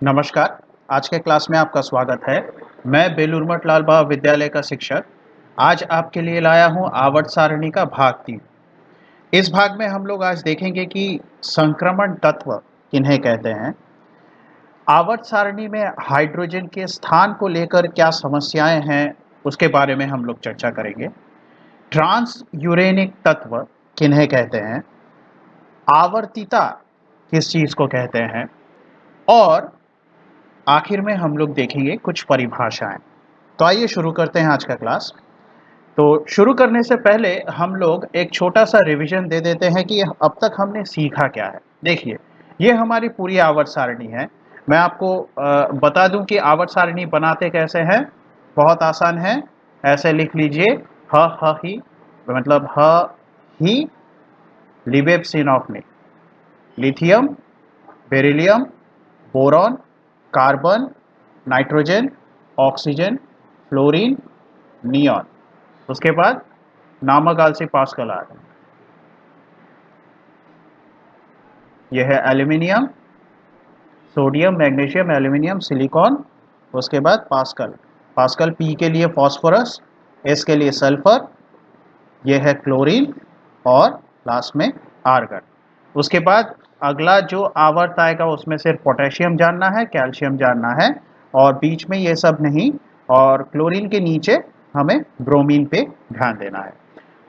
नमस्कार। आज के क्लास में आपका स्वागत है। मैं बेलूर मठ लाल महाविद्यालय का शिक्षक आज आपके लिए लाया हूं आवर्त सारणी का भाग 3। इस भाग में हम लोग आज देखेंगे कि संक्रमण तत्व किन्हें कहते हैं, आवर्त सारणी में हाइड्रोजन के स्थान को लेकर क्या समस्याएं हैं उसके बारे में हम लोग चर्चा करेंगे। ट्रांस यूरेनिक तत्व किन्हें कहते हैं, आवर्तिता किस चीज को कहते हैं, और आखिर में हम लोग देखेंगे कुछ परिभाषाएं। तो आइए शुरू करते हैं आज का क्लास। तो शुरू करने से पहले हम लोग एक छोटा सा रिवीजन दे देते हैं कि अब तक हमने सीखा क्या है। देखिए, ये हमारी पूरी आवर्त सारणी है। मैं आपको बता दूं कि आवर्त सारणी बनाते कैसे हैं। बहुत आसान है। ऐसे लिख लीजिए, ह ही मतलब ह ही लिबेप्सिन ऑफ में lithium, beryllium, boron, carbon, nitrogen, oxygen, fluorine, neon. उसके बाद नामक आलसी पास्कल आ गए। यह है aluminium, sodium, magnesium, aluminium, silicon. उसके बाद पास्कल, पास्कल पी के लिए फॉस्फोरस, एस के लिए सल्फर, यह है क्लोरीन, और लास्ट में आर्गन। उसके बाद अगला जो आवर्त आएगा उसमें सिर्फ पोटेशियम जानना है, कैल्शियम जानना है, और बीच में ये सब नहीं। और क्लोरीन के नीचे हमें ब्रोमीन पे ध्यान देना है।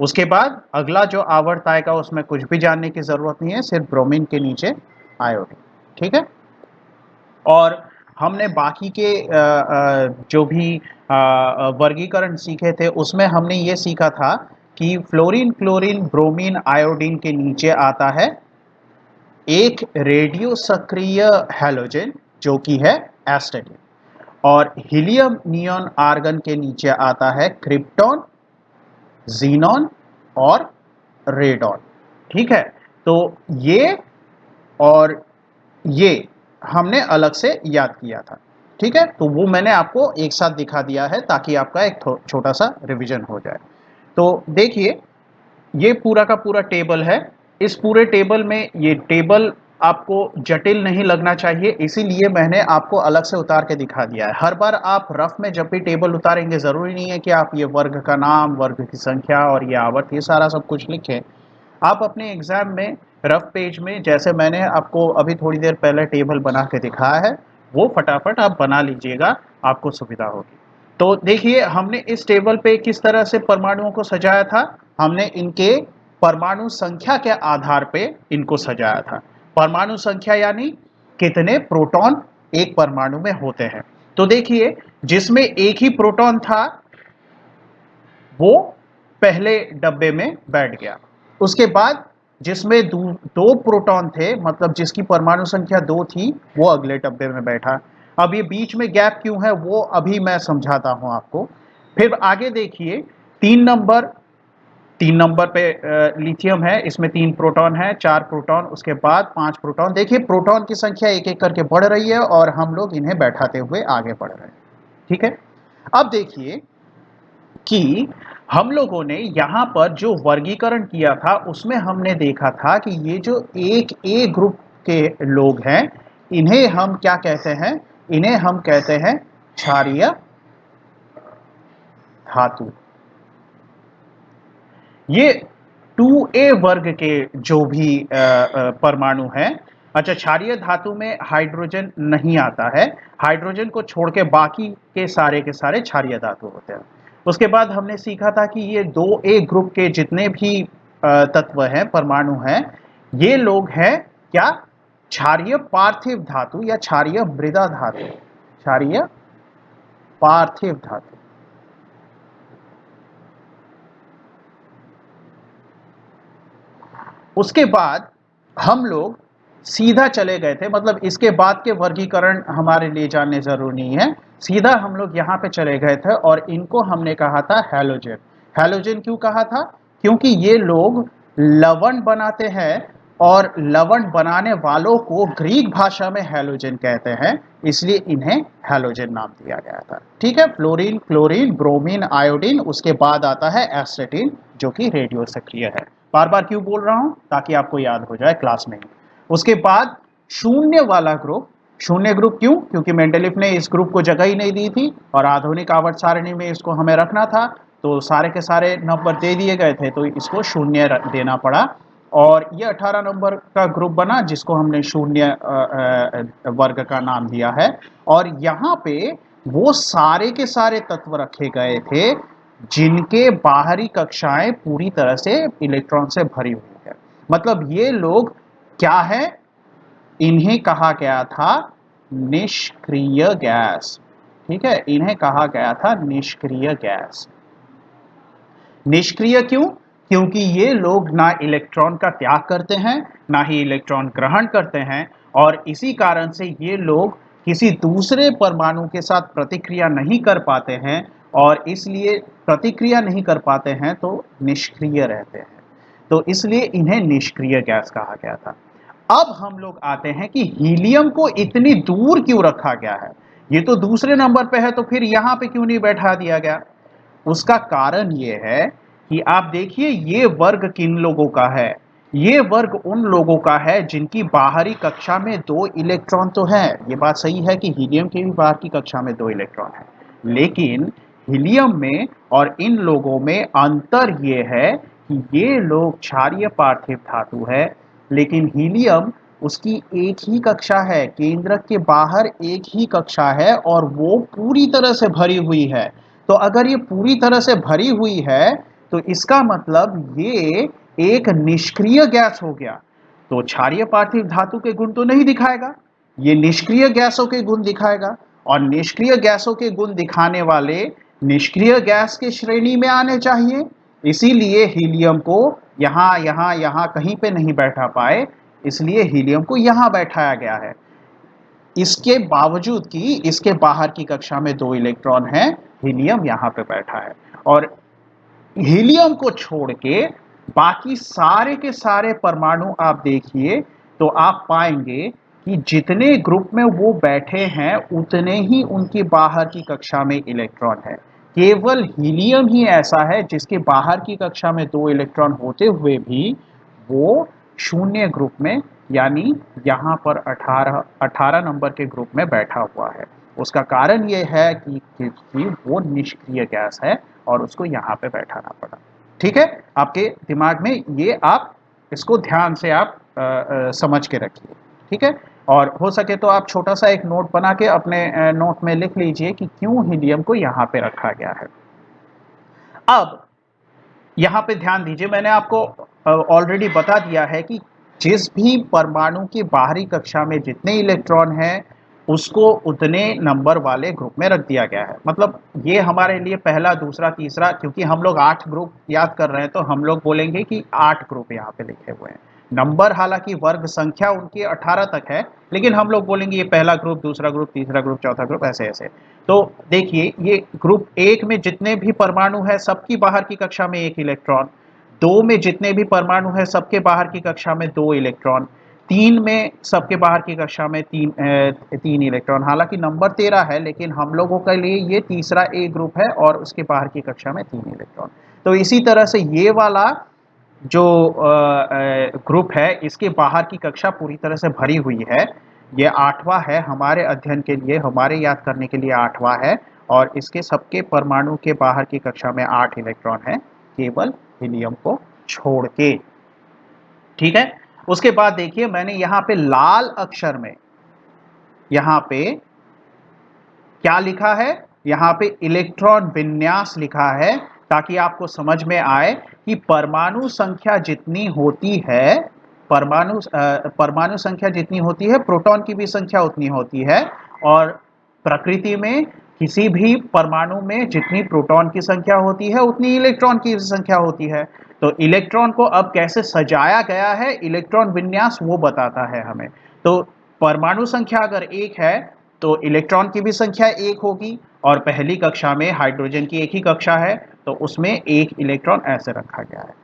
उसके बाद अगला जो आवर्त आएगा उसमें कुछ भी जानने की जरूरत नहीं है, सिर्फ ब्रोमीन के नीचे आयोडीन। ठीक है। और हमने बाकी के जो भी वर्गीकरण सीखे थे उसमें हमने ये सीखा था कि फ्लोरीन, क्लोरीन, ब्रोमीन, आयोडीन के नीचे आता है एक रेडियो सक्रिय हैलोजन जो कि है एस्टेटिन, और हीलियम, नियॉन, आर्गन के नीचे आता है क्रिप्टॉन, जीनॉन और रेडॉन। ठीक है। तो ये और ये हमने अलग से याद किया था। ठीक है। तो वो मैंने आपको एक साथ दिखा दिया है ताकि आपका एक छोटा सा रिवीजन हो जाए। तो देखिए, ये पूरा का पूरा टेबल है। इस पूरे टेबल में ये टेबल आपको जटिल नहीं लगना चाहिए, इसीलिए मैंने आपको अलग से उतार के दिखा दिया है। हर बार आप रफ में जब भी टेबल उतारेंगे, जरूरी नहीं है कि आप ये वर्ग का नाम, वर्ग की संख्या और ये आवर्त ये सारा सब कुछ लिखें। आप अपने एग्जाम में रफ पेज में, जैसे मैंने आपको अभी थोड़ी देर पहले टेबल बना के दिखाया है, वो फटाफट आप बना लीजिएगा, आपको सुविधा होगी। तो देखिए, हमने इस टेबल पे किस तरह से परमाणुओं को सजाया था। हमने इनके परमाणु संख्या के आधार पे इनको सजाया था। परमाणु संख्या यानी कितने प्रोटॉन एक परमाणु में होते हैं। तो देखिए, जिसमें एक ही प्रोटॉन था वो पहले डब्बे में बैठ गया। उसके बाद जिसमें दो प्रोटॉन थे, मतलब जिसकी परमाणु संख्या 2 थी, वो अगले डब्बे में बैठा। अब ये बीच में गैप क्यों है वो अभी मैं समझाता हूं आपको। फिर आगे देखिए, 3 नंबर, 3 नंबर पे लिथियम है, इसमें 3 प्रोटॉन है, 4 प्रोटॉन, उसके बाद 5 प्रोटॉन। देखिए, प्रोटॉन की संख्या एक एक करके बढ़ रही है और हम लोग इन्हें बैठाते हुए आगे बढ़ रहे हैं। ठीक है। अब देखिए कि हम लोगों ने यहाँ पर जो वर्गीकरण किया था उसमें हमने देखा था कि ये जो एक ए ग्रुप के लोग हैं, इन्हें हम क्या कहते हैं, इन्हें हम कहते हैं क्षारीय धातु। ये 2A वर्ग के जो भी परमाणु हैं। अच्छा, क्षारीय धातु में हाइड्रोजन नहीं आता है, हाइड्रोजन को छोड़ के बाकी के सारे क्षारीय धातु होते हैं। उसके बाद हमने सीखा था कि ये 2A ग्रुप के जितने भी तत्व हैं, परमाणु हैं, ये लोग हैं क्या, क्षारीय पार्थिव धातु या क्षारीय मृदा धातु, क्षारीय पार्थिव धातु। उसके बाद हम लोग सीधा चले गए थे, मतलब इसके बाद के वर्गीकरण हमारे लिए जानने जरूरी नहीं है, सीधा हम लोग यहाँ पे चले गए थे और इनको हमने कहा था हैलोजन। हैलोजन क्यों कहा था, क्योंकि ये लोग लवण बनाते हैं और लवण बनाने वालों को ग्रीक भाषा में हैलोजन कहते हैं, इसलिए इन्हें हैलोजन नाम दिया गया था। ठीक है। फ्लोरीन, क्लोरीन, ब्रोमीन, आयोडीन, उसके बाद आता है एस्टेटिन जो कि रेडियो सक्रिय है। बार बार क्यों बोल रहा हूं, ताकि आपको याद हो जाए क्लास में ही। उसके बाद शून्य वाला ग्रुप, शून्य ग्रुप क्यों? क्योंकि मेंडलीफ ने इस ग्रुप को जगह ही नहीं दी थी और आधुनिक आवर्त सारणी में इसको हमें रखना था, तो सारे के सारे नंबर दे दिए गए थे, तो इसको शून्य देना पड़ा और ये 18 नंबर का ग्रुप बना जिसको हमने शून्य वर्ग का नाम दिया है। और यहाँ पे वो सारे के सारे तत्व रखे गए थे जिनके बाहरी कक्षाएं पूरी तरह से इलेक्ट्रॉन से भरी हुई है। मतलब ये लोग क्या है? इन्हें कहा गया था निष्क्रिय गैस। ठीक है, इन्हें कहा गया था निष्क्रिय गैस। निष्क्रिय क्यों? क्योंकि ये लोग ना इलेक्ट्रॉन का त्याग करते हैं ना ही इलेक्ट्रॉन ग्रहण करते हैं और इसी कारण से ये लोग किसी दूसरे परमाणु के साथ प्रतिक्रिया नहीं कर पाते हैं और इसलिए प्रतिक्रिया नहीं कर पाते हैं तो निष्क्रिय रहते हैं, तो इसलिए इन्हें निष्क्रिय गैस कहा गया था। अब हम लोग आते हैं कि हीलियम को इतनी दूर क्यों रखा गया है? ये तो दूसरे नंबर पे है, तो फिर यहां पे क्यों नहीं बैठा दिया गया? उसका कारण ये है कि आप देखिए ये वर्ग किन लोगों का है? ये वर्ग उन लोगों का है जिनकी बाहरी कक्षा में 2 इलेक्ट्रॉन तो है। ये बात सही है कि हीलियम के भी बाहर की कक्षा में 2 इलेक्ट्रॉन है, लेकिन हीलियम में और इन लोगों में अंतर ये है कि ये लोग क्षारीय पार्थिव धातु है, लेकिन हीलियम उसकी एक ही कक्षा है, केंद्रक के बाहर एक ही कक्षा है और वो पूरी तरह से भरी हुई है। तो अगर ये पूरी तरह से भरी हुई है तो इसका मतलब ये एक निष्क्रिय गैस हो गया, तो क्षारीय पार्थिव धातु के गुण तो नहीं दिखाएगा, ये निष्क्रिय गैसों के गुण दिखाएगा और निष्क्रिय गैसों के गुण दिखाने वाले निष्क्रिय गैस के श्रेणी में आने चाहिए। इसीलिए हीलियम को यहां यहां यहां कहीं पे नहीं बैठा पाए, इसलिए हीलियम को यहां बैठाया गया है। इसके बावजूद कि इसके बाहर की कक्षा में 2 इलेक्ट्रॉन हैं, हीलियम यहां पे बैठा है और हीलियम को छोड़ के बाकी सारे के सारे परमाणु आप देखिए तो आप पाएंगे कि जितने ग्रुप में वो बैठे हैं उतने ही उनकी बाहर की कक्षा में इलेक्ट्रॉन है। केवल हीलियम ही ऐसा है जिसके बाहर की कक्षा में 2 इलेक्ट्रॉन होते हुए भी वो शून्य ग्रुप में, यानी यहाँ पर 18 नंबर के ग्रुप में बैठा हुआ है। उसका कारण ये है कि वो निष्क्रिय गैस है और उसको यहाँ पे बैठाना पड़ा। ठीक है, आपके दिमाग में ये आप इसको ध्यान से आप समझ के रखिए। ठीक है, और हो सके तो आप छोटा सा एक नोट बना के अपने नोट में लिख लीजिए कि क्यों हीलियम को यहाँ पे रखा गया है। अब यहाँ पे ध्यान दीजिए, मैंने आपको ऑलरेडी बता दिया है कि जिस भी परमाणु की बाहरी कक्षा में जितने इलेक्ट्रॉन हैं उसको उतने नंबर वाले ग्रुप में रख दिया गया है। मतलब ये हमारे लिए पहला, दूसरा, तीसरा, क्योंकि हम लोग 8 ग्रुप याद कर रहे हैं तो हम लोग बोलेंगे कि 8 ग्रुप यहाँ पे लिखे हुए हैं। नंबर हालांकि वर्ग संख्या उनकी 18 तक है, लेकिन हम लोग बोलेंगे ये पहला ग्रुप, दूसरा ग्रुप, तीसरा ग्रुप, चौथा ग्रुप, ऐसे ऐसे। तो देखिए ये ग्रुप 1 में जितने भी परमाणु है सबकी बाहर की कक्षा में 1 इलेक्ट्रॉन, 2 में जितने भी परमाणु है सबके बाहर की कक्षा में 2 इलेक्ट्रॉन, 3 में सबके बाहर की कक्षा में 3 इलेक्ट्रॉन। हालांकि नंबर 13 है लेकिन हम लोगों के लिए ये तीसरा ए ग्रुप है और उसके बाहर की कक्षा में 3 इलेक्ट्रॉन। तो इसी तरह से ये वाला जो ग्रुप है इसके बाहर की कक्षा पूरी तरह से भरी हुई है। ये 8वां है, हमारे अध्ययन के लिए, हमारे याद करने के लिए 8वां है और इसके सबके परमाणु के बाहर की कक्षा में 8 इलेक्ट्रॉन है, केवल हीलियम को छोड़ के। ठीक है, उसके बाद देखिए मैंने यहाँ पे लाल अक्षर में यहाँ पे क्या लिखा है, यहाँ पे इलेक्ट्रॉन विन्यास लिखा है ताकि आपको समझ में आए कि परमाणु संख्या जितनी होती है, परमाणु संख्या जितनी होती है प्रोटॉन की भी संख्या उतनी होती है और प्रकृति में किसी भी परमाणु में जितनी प्रोटॉन की संख्या होती है उतनी इलेक्ट्रॉन की संख्या होती है। तो इलेक्ट्रॉन को अब कैसे सजाया गया है, इलेक्ट्रॉन विन्यास वो बताता है हमें। तो परमाणु संख्या अगर 1 है तो इलेक्ट्रॉन की भी संख्या 1 होगी और पहली कक्षा में हाइड्रोजन की एक ही कक्षा है तो उसमें 1 इलेक्ट्रॉन ऐसे रखा गया है।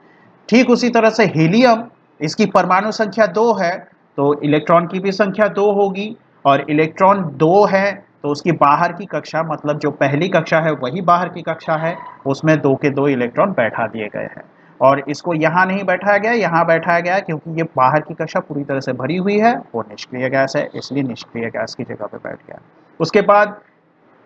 ठीक उसी तरह से हीलियम, इसकी परमाणु संख्या 2 है तो इलेक्ट्रॉन की भी संख्या 2 होगी और इलेक्ट्रॉन 2 है तो उसकी बाहर की कक्षा, मतलब जो पहली कक्षा है वही बाहर की कक्षा है, उसमें 2 के 2 इलेक्ट्रॉन बैठा दिए गए हैं। और इसको यहाँ नहीं बैठाया गया, यहाँ बैठाया गया क्योंकि ये बाहर की कक्षा पूरी तरह से भरी हुई है, वो निष्क्रिय गैस है, इसलिए निष्क्रिय गैस की जगह पे बैठ गया। उसके बाद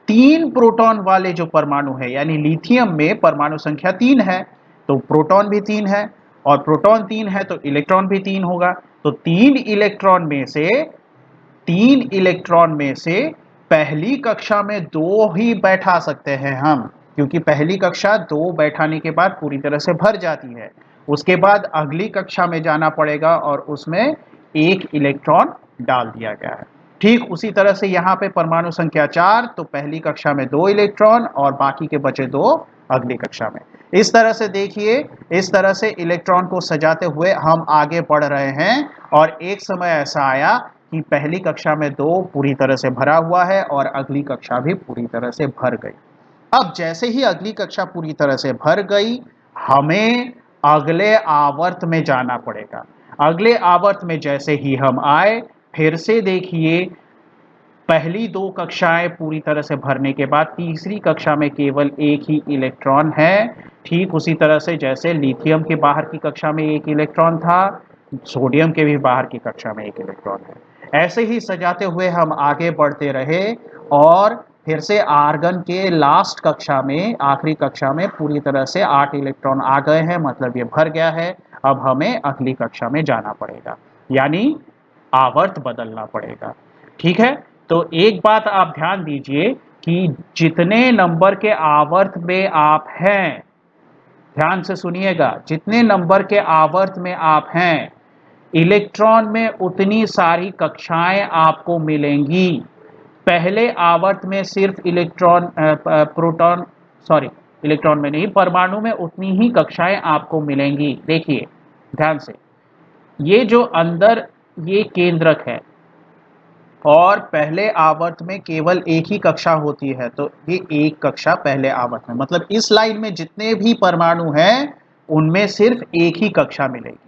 3 प्रोटॉन वाले जो परमाणु है, यानी लिथियम में परमाणु संख्या 3 है, तो प्रोटॉन भी 3 है, और प्रोटॉन 3 है तो इलेक्ट्रॉन भी 3 होगा। तो 3 इलेक्ट्रॉन में से पहली कक्षा में 2 ही बैठा सकते हैं हम, क्योंकि पहली कक्षा 2 बैठाने के बाद पूरी तरह से भर जाती है। उसके बाद अगली कक्षा में जाना पड़ेगा और उसमें 1 इलेक्ट्रॉन डाल दिया गया है। ठीक उसी तरह से यहाँ पे परमाणु संख्या 4, तो पहली कक्षा में 2 इलेक्ट्रॉन और बाकी के बचे 2 अगली कक्षा में। इस तरह से देखिए, इस तरह से इलेक्ट्रॉन को सजाते हुए हम आगे बढ़ रहे हैं, और एक समय ऐसा आया कि पहली कक्षा में 2 पूरी तरह से भरा हुआ है और अगली कक्षा भी पूरी तरह से भर गई। अब जैसे ही अगली कक्षा पूरी तरह से भर गई, हमें अगले आवर्त में जाना पड़ेगा। अगले आवर्त में जैसे ही हम आए, फिर से देखिए, पहली 2 कक्षाएं पूरी तरह से भरने के बाद तीसरी कक्षा में केवल 1 ही इलेक्ट्रॉन है। ठीक उसी तरह से जैसे लिथियम के बाहर की कक्षा में 1 इलेक्ट्रॉन था, सोडियम के भी बाहर की कक्षा में 1 इलेक्ट्रॉन है। ऐसे ही सजाते हुए हम आगे बढ़ते रहे, और फिर से आर्गन के लास्ट कक्षा में, आखिरी कक्षा में पूरी तरह से 8 इलेक्ट्रॉन आ गए हैं, मतलब ये भर गया है। अब हमें अगली कक्षा में जाना पड़ेगा, यानी आवर्त बदलना पड़ेगा। ठीक है, तो एक बात आप ध्यान दीजिए कि जितने नंबर के आवर्त में आप हैं, ध्यान से सुनिएगा, जितने नंबर के आवर्त में आप हैं, इलेक्ट्रॉन में उतनी सारी कक्षाएं आपको मिलेंगी। पहले आवर्त में सिर्फ प्रोटॉन, सॉरी, इलेक्ट्रॉन में नहीं, परमाणु में उतनी ही कक्षाएं आपको मिलेंगी। देखिए ध्यान से, ये जो अंदर ये केंद्रक है, और पहले आवर्त में केवल एक ही कक्षा होती है, तो ये एक कक्षा पहले आवर्त में, मतलब इस लाइन में जितने भी परमाणु हैं उनमें सिर्फ एक ही कक्षा मिलेगी।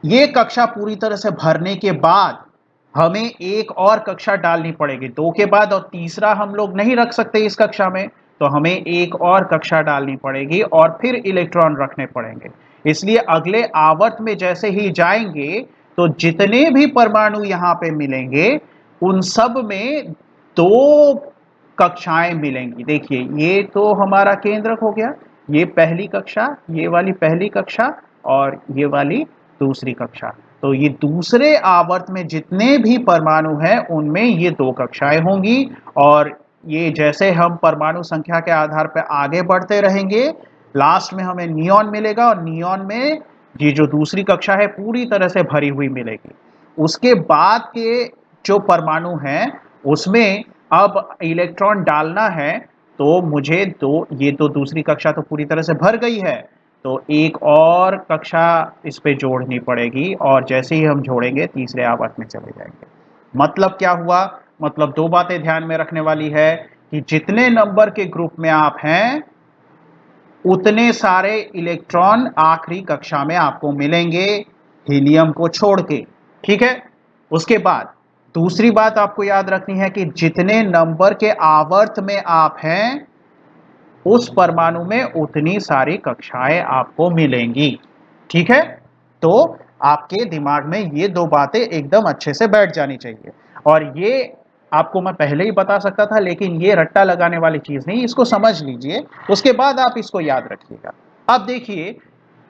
ये कक्षा पूरी तरह से भरने के बाद हमें एक और कक्षा डालनी पड़ेगी, 2 के बाद, और तीसरा हम लोग नहीं रख सकते इस कक्षा में, तो हमें एक और कक्षा डालनी पड़ेगी और फिर इलेक्ट्रॉन रखने पड़ेंगे। इसलिए अगले आवर्त में जैसे ही जाएंगे, तो जितने भी परमाणु यहां पे मिलेंगे उन सब में 2 कक्षाएं मिलेंगी। देखिए, ये तो हमारा केंद्रक हो गया, ये पहली कक्षा, ये वाली पहली कक्षा, और ये वाली दूसरी कक्षा। तो ये दूसरे आवर्त में जितने भी परमाणु हैं उनमें ये 2 कक्षाएं होंगी, और ये जैसे हम परमाणु संख्या के आधार पर आगे बढ़ते रहेंगे, लास्ट में हमें नियॉन मिलेगा, और नियॉन में ये जो दूसरी कक्षा है पूरी तरह से भरी हुई मिलेगी। उसके बाद के जो परमाणु हैं उसमें अब इलेक्ट्रॉन डालना है, तो मुझे ये तो दूसरी कक्षा तो पूरी तरह से भर गई है, तो एक और कक्षा इस पे जोड़नी पड़ेगी, और जैसे ही हम जोड़ेंगे तीसरे आवर्त में चले जाएंगे। मतलब क्या हुआ? मतलब 2 बातें ध्यान में रखने वाली है कि जितने नंबर के ग्रुप में आप हैं उतने सारे इलेक्ट्रॉन आखिरी कक्षा में आपको मिलेंगे, हीलियम को छोड़ के। ठीक है, उसके बाद दूसरी बात आपको याद रखनी है कि जितने नंबर के आवर्त में आप हैं उस परमाणु में उतनी सारी कक्षाएं आपको मिलेंगी। ठीक है, तो आपके दिमाग में ये 2 बातें एकदम अच्छे से बैठ जानी चाहिए, और ये आपको मैं पहले ही बता सकता था, लेकिन ये रट्टा लगाने वाली चीज नहीं, इसको समझ लीजिए, उसके बाद आप इसको याद रखिएगा। अब देखिए,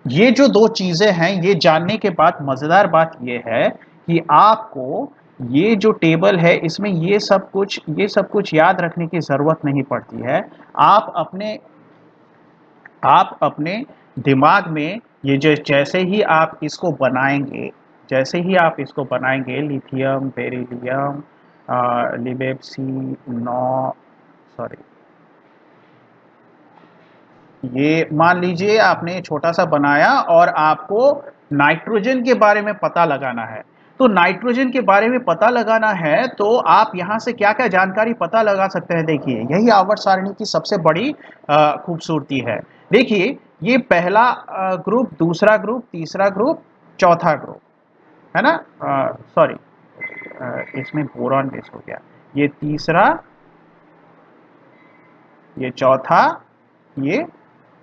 ये जो 2 चीजें हैं, ये जानने के बाद मजेदार बात ये है कि आपको ये जो टेबल है इसमें ये सब कुछ याद रखने की जरूरत नहीं पड़ती है। आप अपने आप अपने दिमाग में ये जो जैसे ही आप इसको बनाएंगे, लिथियम, बेरिलियम, लिबेप्सी, नौ, सॉरी, ये मान लीजिए आपने छोटा सा बनाया और आपको नाइट्रोजन के बारे में पता लगाना है। तो नाइट्रोजन के बारे में पता लगाना है तो आप यहां से क्या क्या जानकारी पता लगा सकते हैं। देखिए, यही आवर्त सारणी की सबसे बड़ी खूबसूरती है। देखिए, ये पहला ग्रुप, दूसरा ग्रुप, तीसरा ग्रुप, चौथा ग्रुप, है ना? सॉरी, इसमें बोरॉन मिस हो गया। ये तीसरा, ये चौथा, ये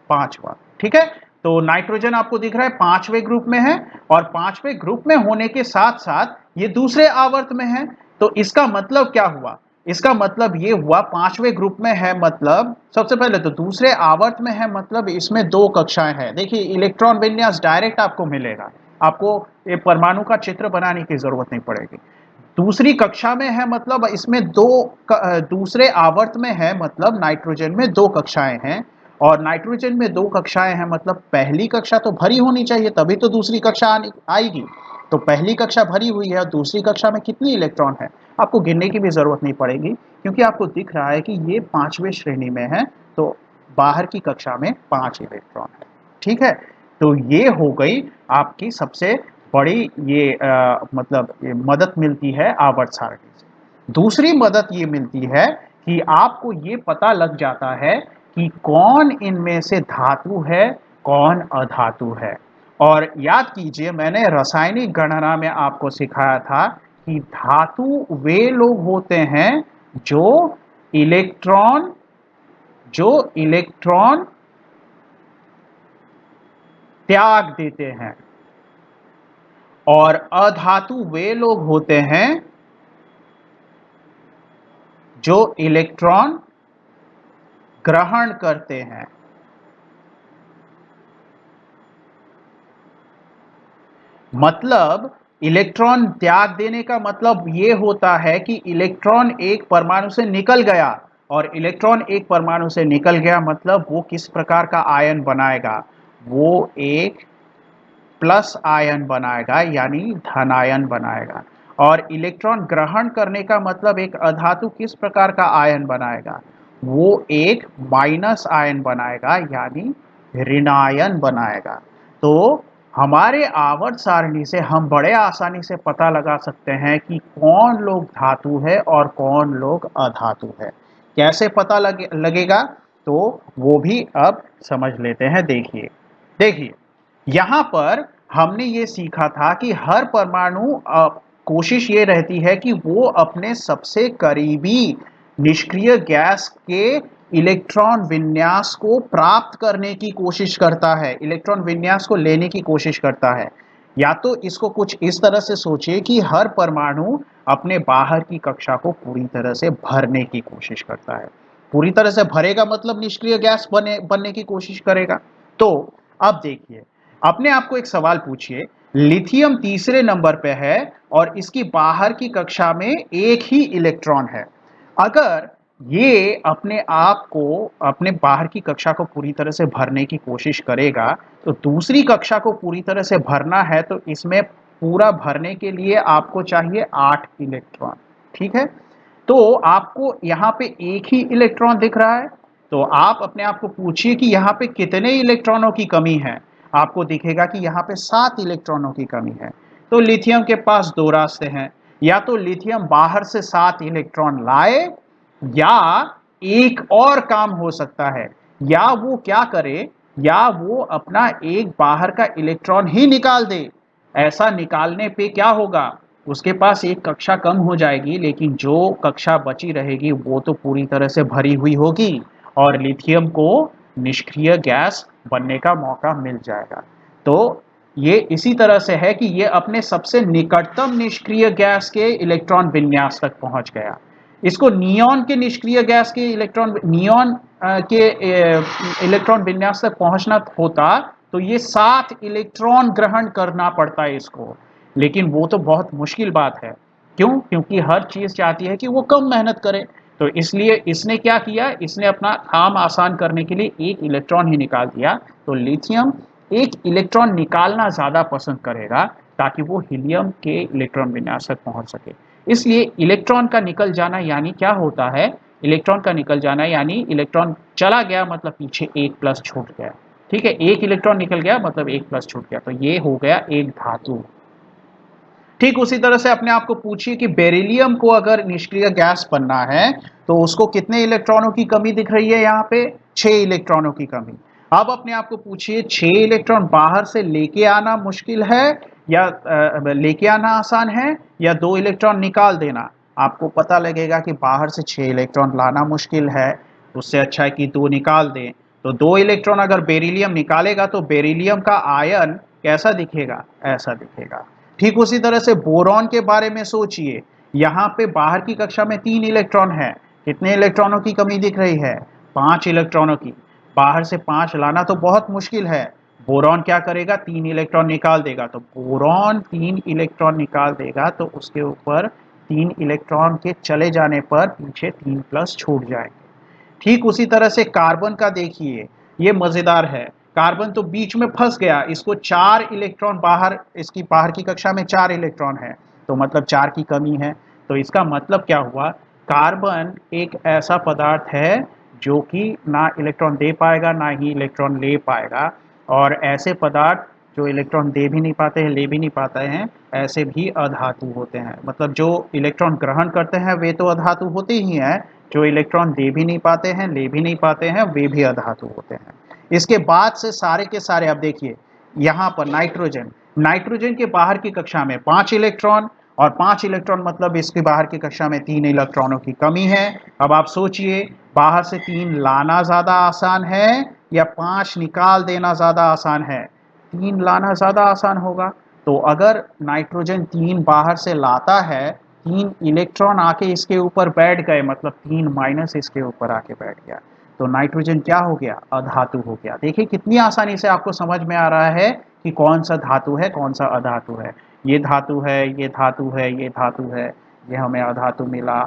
पांचवा। ठीक है, तो नाइट्रोजन आपको दिख रहा है 5वें ग्रुप में है, और 5वें ग्रुप में होने के साथ साथ ये दूसरे आवर्त में है। तो इसका मतलब क्या हुआ? इसका मतलब ये हुआ 5वें ग्रुप में है, मतलब सबसे पहले तो दूसरे आवर्त में है, मतलब इसमें 2 कक्षाएं हैं। देखिए इलेक्ट्रॉन विन्यास डायरेक्ट आपको मिलेगा, आपको ये परमाणु का चित्र बनाने की जरूरत नहीं पड़ेगी। दूसरी कक्षा में है मतलब इसमें दूसरे आवर्त में है, मतलब नाइट्रोजन में 2 कक्षाएं हैं, और नाइट्रोजन में 2 कक्षाएं हैं मतलब पहली कक्षा तो भरी होनी चाहिए, तभी तो दूसरी कक्षा आएगी। तो पहली कक्षा भरी हुई है और दूसरी कक्षा में कितनी इलेक्ट्रॉन है आपको गिनने की भी जरूरत नहीं पड़ेगी, क्योंकि आपको दिख रहा है कि ये 5वें श्रेणी में है, तो बाहर की कक्षा में 5 इलेक्ट्रॉन है। ठीक है, तो ये हो गई आपकी सबसे बड़ी ये मतलब ये मदद मिलती है आवर्त सारणी से। दूसरी मदद ये मिलती है कि आपको ये पता लग जाता है कि कौन इनमें से धातु है, कौन अधातु है। और याद कीजिए मैंने रासायनिक गणना में आपको सिखाया था कि धातु वे लोग होते हैं जो इलेक्ट्रॉन त्याग देते हैं, और अधातु वे लोग होते हैं जो इलेक्ट्रॉन ग्रहण करते हैं। मतलब इलेक्ट्रॉन त्याग देने का मतलब ये होता है कि इलेक्ट्रॉन एक परमाणु से निकल गया, और इलेक्ट्रॉन एक परमाणु से निकल गया मतलब वो किस प्रकार का आयन बनाएगा? वो एक प्लस आयन बनाएगा, यानी धनायन बनाएगा। और इलेक्ट्रॉन ग्रहण करने का मतलब एक अधातु किस प्रकार का आयन बनाएगा? वो एक माइनस आयन बनाएगा, यानी ऋणायन बनाएगा। तो हमारे आवर्त सारणी से हम बड़े आसानी से पता लगा सकते हैं कि कौन लोग धातु है और कौन लोग अधातु है। कैसे पता लगेगा तो वो भी अब समझ लेते हैं। देखिए देखिए यहां पर हमने ये सीखा था कि हर परमाणु कोशिश ये रहती है कि वो अपने सबसे करीबी निष्क्रिय गैस के इलेक्ट्रॉन विन्यास को प्राप्त करने की कोशिश करता है, इलेक्ट्रॉन विन्यास को लेने की कोशिश करता है। या तो इसको कुछ इस तरह से सोचिए कि हर परमाणु अपने बाहर की कक्षा को पूरी तरह से भरने की कोशिश करता है। पूरी तरह से भरेगा मतलब निष्क्रिय गैस बनने की कोशिश करेगा। तो अब देखिए, अपने आप को एक सवाल पूछिए, लिथियम तीसरे नंबर पे है और इसकी बाहर की कक्षा में एक ही इलेक्ट्रॉन है। अगर ये अपने आप को अपने बाहर की कक्षा को पूरी तरह से भरने की कोशिश करेगा, तो दूसरी कक्षा को पूरी तरह से भरना है तो इसमें पूरा भरने के लिए आपको चाहिए 8 इलेक्ट्रॉन। ठीक है, तो आपको यहाँ पे एक ही इलेक्ट्रॉन दिख रहा है, तो आप अपने आप को पूछिए कि यहाँ पे कितने इलेक्ट्रॉनों की कमी है। आपको दिखेगा कि यहाँ पे 7 इलेक्ट्रॉनों की कमी है। तो लिथियम के पास 2 रास्ते हैं, या तो लिथियम बाहर से 7 इलेक्ट्रॉन लाए, या एक और काम हो सकता है, या वो क्या करे, या वो अपना एक बाहर का इलेक्ट्रॉन ही निकाल दे। ऐसा निकालने पे क्या होगा, उसके पास एक कक्षा कम हो जाएगी, लेकिन जो कक्षा बची रहेगी वो तो पूरी तरह से भरी हुई होगी, और लिथियम को निष्क्रिय गैस बनने का मौका मिल जाएगा। तो ये इसी तरह से है कि ये अपने सबसे निकटतम निष्क्रिय गैस के इलेक्ट्रॉन विन्यास तक पहुंच गया। इसको नियॉन के निष्क्रिय गैस के नियॉन के इलेक्ट्रॉन विन्यास तक पहुंचना होता तो ये 7 इलेक्ट्रॉन ग्रहण करना पड़ता है इसको, लेकिन वो तो बहुत मुश्किल बात है। क्यों? क्योंकि हर चीज चाहती है कि वो कम मेहनत करे। तो इसलिए इसने क्या किया, इसने अपना काम आसान करने के लिए एक इलेक्ट्रॉन ही निकाल दिया। तो लिथियम एक इलेक्ट्रॉन निकालना ज्यादा पसंद करेगा ताकि वो हीलियम के इलेक्ट्रॉन विन्यास तक पहुंच सके। इसलिए इलेक्ट्रॉन का निकल जाना यानी क्या होता है, इलेक्ट्रॉन का निकल जाना यानी इलेक्ट्रॉन चला गया मतलब पीछे एक प्लस छूट गया। ठीक है, एक इलेक्ट्रॉन निकल गया मतलब एक प्लस छूट गया, तो ये हो गया एक धातु। ठीक उसी तरह से अपने आप को पूछिए कि बेरिलियम को अगर निष्क्रिय गैस बनना है तो उसको कितने इलेक्ट्रॉनों की कमी दिख रही है, यहाँ पे 6 इलेक्ट्रॉनों की कमी। अब अपने आप को पूछिए 6 इलेक्ट्रॉन बाहर से लेके आना मुश्किल है या लेके आना आसान है, या 2 इलेक्ट्रॉन निकाल देना। आपको पता लगेगा कि बाहर से 6 इलेक्ट्रॉन लाना मुश्किल है, उससे अच्छा है कि 2 निकाल दें। तो 2 इलेक्ट्रॉन अगर बेरिलियम निकालेगा तो बेरिलियम का आयन कैसा दिखेगा, ऐसा दिखेगा। ठीक उसी तरह से बोरॉन के बारे में सोचिए, यहाँ पे बाहर की कक्षा में 3 इलेक्ट्रॉन है, कितने इलेक्ट्रॉनों की कमी दिख रही है, 5 इलेक्ट्रॉनों की। बाहर से 5 लाना तो बहुत मुश्किल है, बोरॉन क्या करेगा, 3 इलेक्ट्रॉन निकाल देगा। तो बोरॉन 3 इलेक्ट्रॉन निकाल देगा तो उसके ऊपर 3 इलेक्ट्रॉन के चले जाने पर पीछे 3 प्लस छूट जाएंगे। ठीक उसी तरह से कार्बन का देखिए, ये मजेदार है, कार्बन तो बीच में फंस गया, इसको 4 इलेक्ट्रॉन बाहर, इसकी बाहर की कक्षा में 4 इलेक्ट्रॉन है, तो मतलब 4 की कमी है। तो इसका मतलब क्या हुआ, कार्बन एक ऐसा पदार्थ है जो कि ना इलेक्ट्रॉन दे पाएगा ना ही इलेक्ट्रॉन ले पाएगा, और ऐसे पदार्थ जो इलेक्ट्रॉन दे भी नहीं पाते हैं ले भी नहीं पाते हैं, ऐसे भी अधातु होते हैं। मतलब जो इलेक्ट्रॉन ग्रहण करते हैं वे तो अधातु होते ही हैं, जो इलेक्ट्रॉन दे भी नहीं पाते हैं ले भी नहीं पाते हैं वे भी अधातु होते हैं। इसके बाद से सारे के सारे, अब देखिए यहाँ पर नाइट्रोजन, नाइट्रोजन के बाहर की कक्षा में 5 इलेक्ट्रॉन, और 5 इलेक्ट्रॉन मतलब इसके बाहर की कक्षा में 3 इलेक्ट्रॉनों की कमी है। अब आप सोचिए, बाहर से 3 लाना ज़्यादा आसान है या 5 निकाल देना ज़्यादा आसान है, 3 लाना ज़्यादा आसान होगा। तो अगर नाइट्रोजन 3 बाहर से लाता है, 3 इलेक्ट्रॉन आके इसके ऊपर बैठ गए, मतलब 3 माइनस इसके ऊपर आके बैठ गया, तो नाइट्रोजन क्या हो गया, अधातु हो गया। देखिए कितनी आसानी से आपको समझ में आ रहा है कि कौन सा धातु है कौन सा अधातु है। ये धातु है, ये धातु है, ये धातु है, ये हमें अधातु मिला।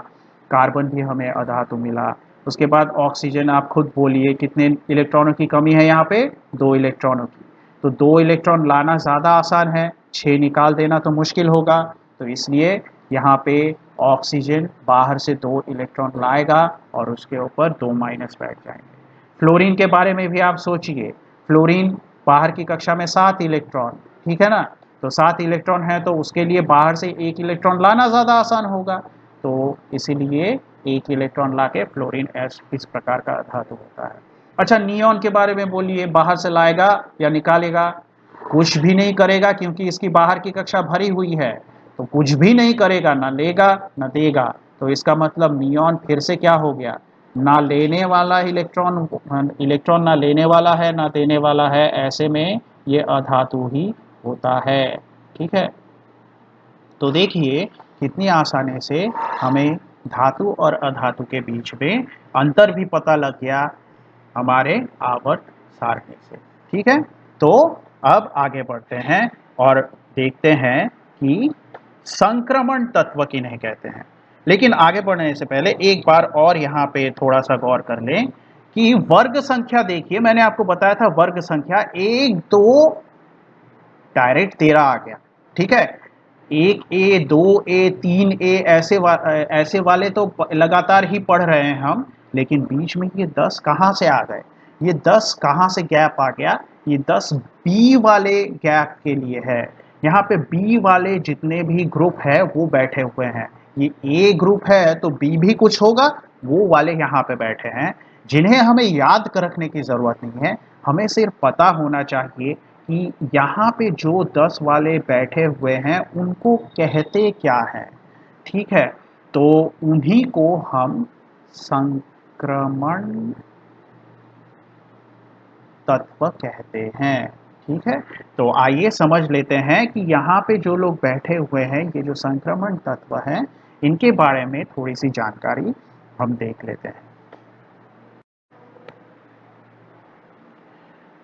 कार्बन भी हमें अधातु मिला। उसके बाद ऑक्सीजन, आप खुद बोलिए कितने इलेक्ट्रॉनों की कमी है यहाँ पे, 2 इलेक्ट्रॉनों की। तो 2 इलेक्ट्रॉन लाना ज़्यादा आसान है, 6 निकाल देना तो मुश्किल होगा। तो इसलिए यहाँ पे ऑक्सीजन बाहर से 2 इलेक्ट्रॉन लाएगा और उसके ऊपर 2 माइनस बैठ जाएंगे। फ्लोरीन के बारे में भी आप सोचिए, फ्लोरीन बाहर की कक्षा में 7 इलेक्ट्रॉन, ठीक है ना, तो 7 इलेक्ट्रॉन है तो उसके लिए बाहर से 1 इलेक्ट्रॉन लाना ज़्यादा आसान होगा, तो इसीलिए 1 इलेक्ट्रॉन ला के फ्लोरीन इस प्रकार का धातु होता है। अच्छा, नियॉन के बारे में बोलिए, बाहर से लाएगा या निकालेगा, कुछ भी नहीं करेगा क्योंकि इसकी बाहर की कक्षा भरी हुई है, तो कुछ भी नहीं करेगा, ना लेगा ना देगा। तो इसका मतलब नियॉन फिर से क्या हो गया, ना लेने वाला इलेक्ट्रॉन, इलेक्ट्रॉन ना लेने वाला है ना देने वाला है, ऐसे में ये अधातु ही होता है। ठीक है, तो देखिए कितनी आसानी से हमें धातु और अधातु के बीच में अंतर भी पता लग गया हमारे आवर्त सारणी से। ठीक है, तो अब आगे बढ़ते हैं और देखते हैं कि संक्रमण तत्व किन्हें कहते हैं। लेकिन आगे बढ़ने से पहले एक बार और यहाँ पे थोड़ा सा गौर कर लें कि वर्ग संख्या, देखिए मैंने आपको बताया था वर्ग संख्या 1 2 डायरेक्ट 13 आ गया। ठीक है, 1A 2A 3A ऐसे वाले तो लगातार ही पढ़ रहे हैं हम, लेकिन बीच में ये 10 कहाँ से आ गए, ये 10 कहाँ से गैप आ गया, ये 10 बी वाले गैप के लिए है। यहाँ पे बी वाले जितने भी ग्रुप है वो बैठे हुए हैं, ये ए ग्रुप है तो बी भी कुछ होगा, वो वाले यहाँ पे बैठे हैं, जिन्हें हमें याद रखने की ज़रूरत नहीं है। हमें सिर्फ पता होना चाहिए कि यहाँ पे जो 10 वाले बैठे हुए हैं उनको कहते क्या हैं। ठीक है, तो उन्हीं को हम संक्रमण तत्व कहते हैं। ठीक है, तो आइए समझ लेते हैं कि यहाँ पे जो लोग बैठे हुए हैं, ये जो संक्रमण तत्व हैं, इनके बारे में थोड़ी सी जानकारी हम देख लेते हैं।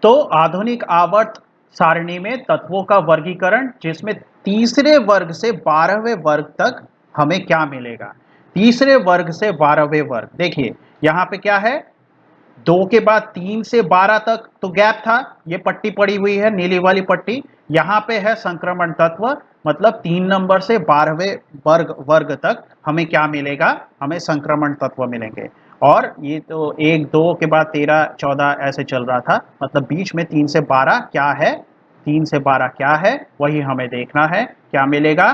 तो आधुनिक आवर्त सारणी में तत्वों का वर्गीकरण, जिसमें तीसरे वर्ग से 12वें वर्ग तक हमें क्या मिलेगा, तीसरे वर्ग से 12वें वर्ग। देखिए यहाँ पे क्या है, 2 के बाद 3 से 12 तक तो गैप था, ये पट्टी पड़ी हुई है नीली वाली पट्टी, यहाँ पे है संक्रमण तत्व, मतलब 3 नंबर से 12वें वर्ग तक हमें क्या मिलेगा, हमें संक्रमण तत्व मिलेंगे। और ये तो 1 2 के बाद 13 14 ऐसे चल रहा था, मतलब बीच में 3 से 12 क्या है, 3 से 12 क्या है वही हमें देखना है, क्या मिलेगा,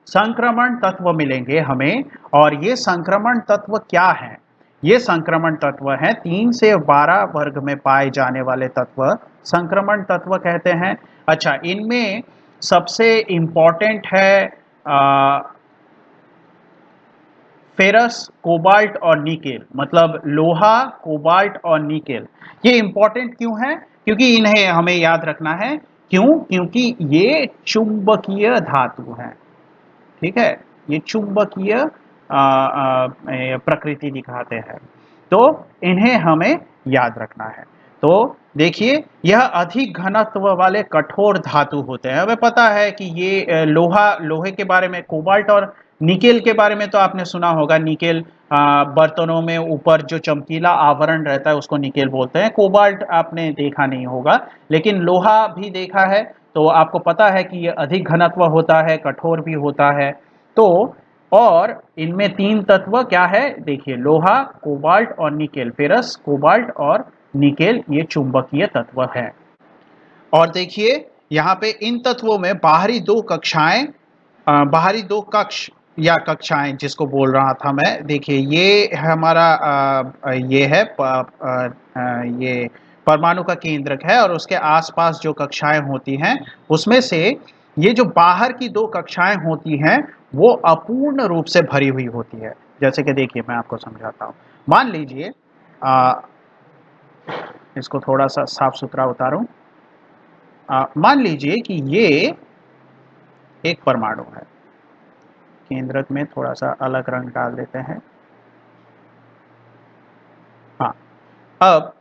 संक्रमण तत्व मिलेंगे हमें। और ये संक्रमण तत्व क्या है, ये संक्रमण तत्व हैं, 3 से 12 वर्ग में पाए जाने वाले तत्व संक्रमण तत्व कहते हैं। अच्छा, इनमें सबसे इंपॉर्टेंट है फेरस, कोबाल्ट और निकेल, मतलब लोहा, कोबाल्ट और निकेल। ये इंपॉर्टेंट क्यों है? क्योंकि इन्हें हमें याद रखना है। क्यों? क्योंकि ये चुंबकीय धातु हैं। ठीक है, ये चुंबकीय प्रकृति दिखाते हैं, तो इन्हें हमें याद रखना है। तो देखिए, यह अधिक घनत्व वाले कठोर धातु होते हैं। हमें पता है कि ये लोहे के बारे में, कोबाल्ट और निकेल के बारे में तो आपने सुना होगा। निकेल बर्तनों में ऊपर जो चमकीला आवरण रहता है उसको निकेल बोलते हैं। कोबाल्ट आपने देखा नहीं होगा, लेकिन लोहा भी देखा है, तो आपको पता है कि ये अधिक घनत्व होता है, कठोर भी होता है। तो और इनमें तीन तत्व क्या है? देखिए, लोहा, कोबाल्ट और निकेल, फेरस, कोबाल्ट और निकेल, ये चुंबकीय तत्व है। और देखिए, यहाँ पे इन तत्वों में बाहरी दो कक्ष या कक्षाएं जिसको बोल रहा था मैं, देखिए ये हमारा ये है ये परमाणु का केंद्रक है, और उसके आसपास जो कक्षाएं होती हैं उसमें से ये जो बाहर की दो कक्षाएं होती हैं वो अपूर्ण रूप से भरी हुई होती है। जैसे कि देखिए, मैं आपको समझाता हूँ। मान लीजिए, इसको थोड़ा सा साफ सुथरा उतारूं। मान लीजिए कि ये एक परमाणु है। केंद्रक में थोड़ा सा अलग रंग डाल देते हैं। हाँ, अब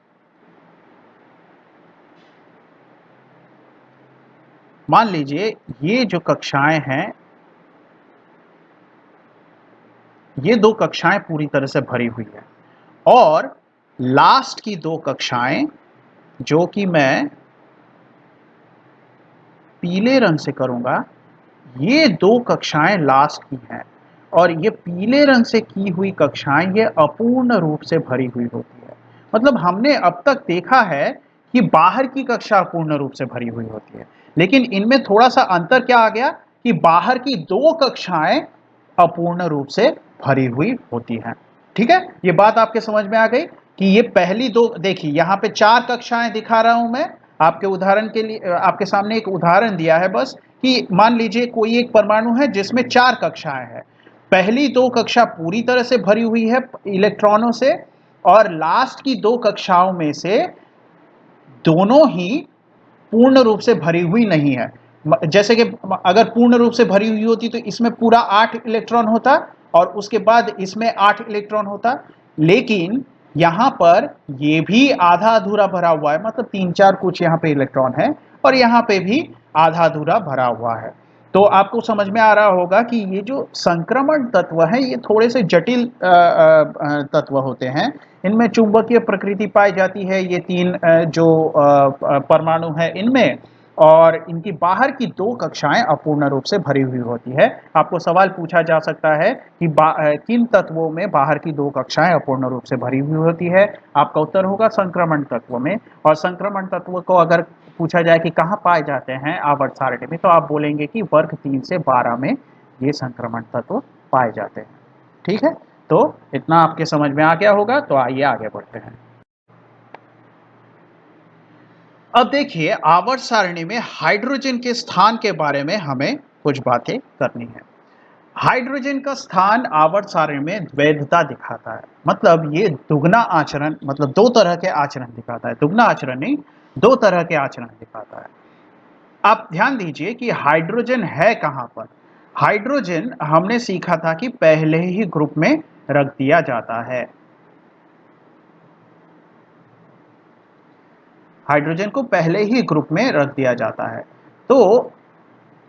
मान लीजिए ये जो कक्षाएं हैं, ये दो कक्षाएं पूरी तरह से भरी हुई है, और लास्ट की दो कक्षाएं जो कि मैं पीले रंग से करूंगा, ये दो कक्षाएं लास्ट की हैं, और ये पीले रंग से की हुई कक्षाएं ये अपूर्ण रूप से भरी हुई होती है। मतलब हमने अब तक देखा है कि बाहर की कक्षा अपूर्ण रूप से भरी हुई होती है, लेकिन इनमें थोड़ा सा अंतर क्या आ गया कि बाहर की दो कक्षाएं अपूर्ण रूप से भरी हुई होती हैं। ठीक है, ये बात आपके समझ में आ गई कि ये पहली दो, देखिए यहाँ पे चार कक्षाएं दिखा रहा हूं मैं आपके उदाहरण के लिए। आपके सामने एक उदाहरण दिया है बस, कि मान लीजिए कोई एक परमाणु है जिसमें चार कक्षाएं हैं। पहली दो कक्षा पूरी तरह से भरी हुई है इलेक्ट्रॉनों से, और लास्ट की दो कक्षाओं में से दोनों ही पूर्ण रूप से भरी हुई नहीं है। जैसे कि अगर पूर्ण रूप से भरी हुई होती तो इसमें पूरा 8 इलेक्ट्रॉन होता, और उसके बाद इसमें 8 इलेक्ट्रॉन होता। लेकिन यहां पर ये भी आधा अधूरा भरा हुआ है, मतलब 3-4 कुछ यहां पे इलेक्ट्रॉन है, और यहां पे भी आधा अधूरा भरा हुआ है। तो आपको समझ में आ रहा होगा कि ये जो संक्रमण तत्व है ये थोड़े से जटिल तत्व होते हैं। इनमें चुंबकीय प्रकृति पाई जाती है, ये तीन जो परमाणु है इनमें, और इनकी बाहर की दो कक्षाएं अपूर्ण रूप से भरी हुई होती है। आपको सवाल पूछा जा सकता है कि किन तत्वों में बाहर की दो कक्षाएं अपूर्ण रूप से भरी हुई होती है? आपका उत्तर होगा संक्रमण तत्व में। और संक्रमण तत्व को अगर पूछा जाए कि कहाँ पाए जाते हैं आवर्त सारणी में, तो आप बोलेंगे कि वर्ग 3 से 12 में ये संक्रमण तत्व पाए जाते हैं। ठीक है, तो इतना आपके समझ में आ गया होगा। तो आइए आगे बढ़ते हैं। अब देखिए, आवर्त सारणी में हाइड्रोजन के स्थान के बारे में हमें कुछ बातें करनी है। हाइड्रोजन का स्थान आवर्त सारणी में द्वैधता दिखाता है, मतलब ये दुगना आचरण, मतलब दो तरह के आचरण दिखाता है। दुगना आचरण नहीं, दो तरह के आचरण दिखाता है। आप ध्यान दीजिए कि हाइड्रोजन है कहां पर। हाइड्रोजन हमने सीखा था कि पहले ही ग्रुप में रख दिया जाता है। हाइड्रोजन को पहले ही ग्रुप में रख दिया जाता है। तो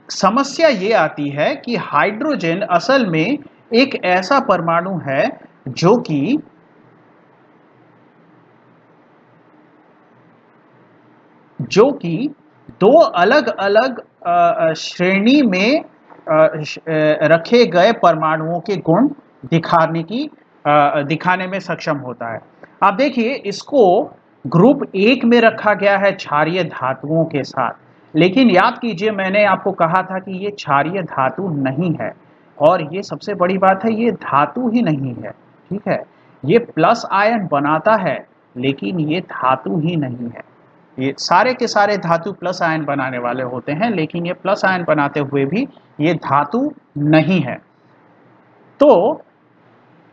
समस्या ये आती है कि हाइड्रोजन असल में एक ऐसा परमाणु है जो कि दो अलग अलग श्रेणी में रखे गए परमाणुओं के गुण दिखाने में सक्षम होता है। आप देखिए, इसको ग्रुप 1 में रखा गया है क्षारीय धातुओं के साथ, लेकिन याद कीजिए मैंने आपको कहा था कि ये क्षारीय धातु नहीं है, और ये सबसे बड़ी बात है, ये धातु ही नहीं है। ठीक है, ये प्लस आयन बनाता है, लेकिन ये धातु ही नहीं है। ये सारे के सारे धातु प्लस आयन बनाने वाले होते हैं, लेकिन ये प्लस आयन बनाते हुए भी ये धातु नहीं है। तो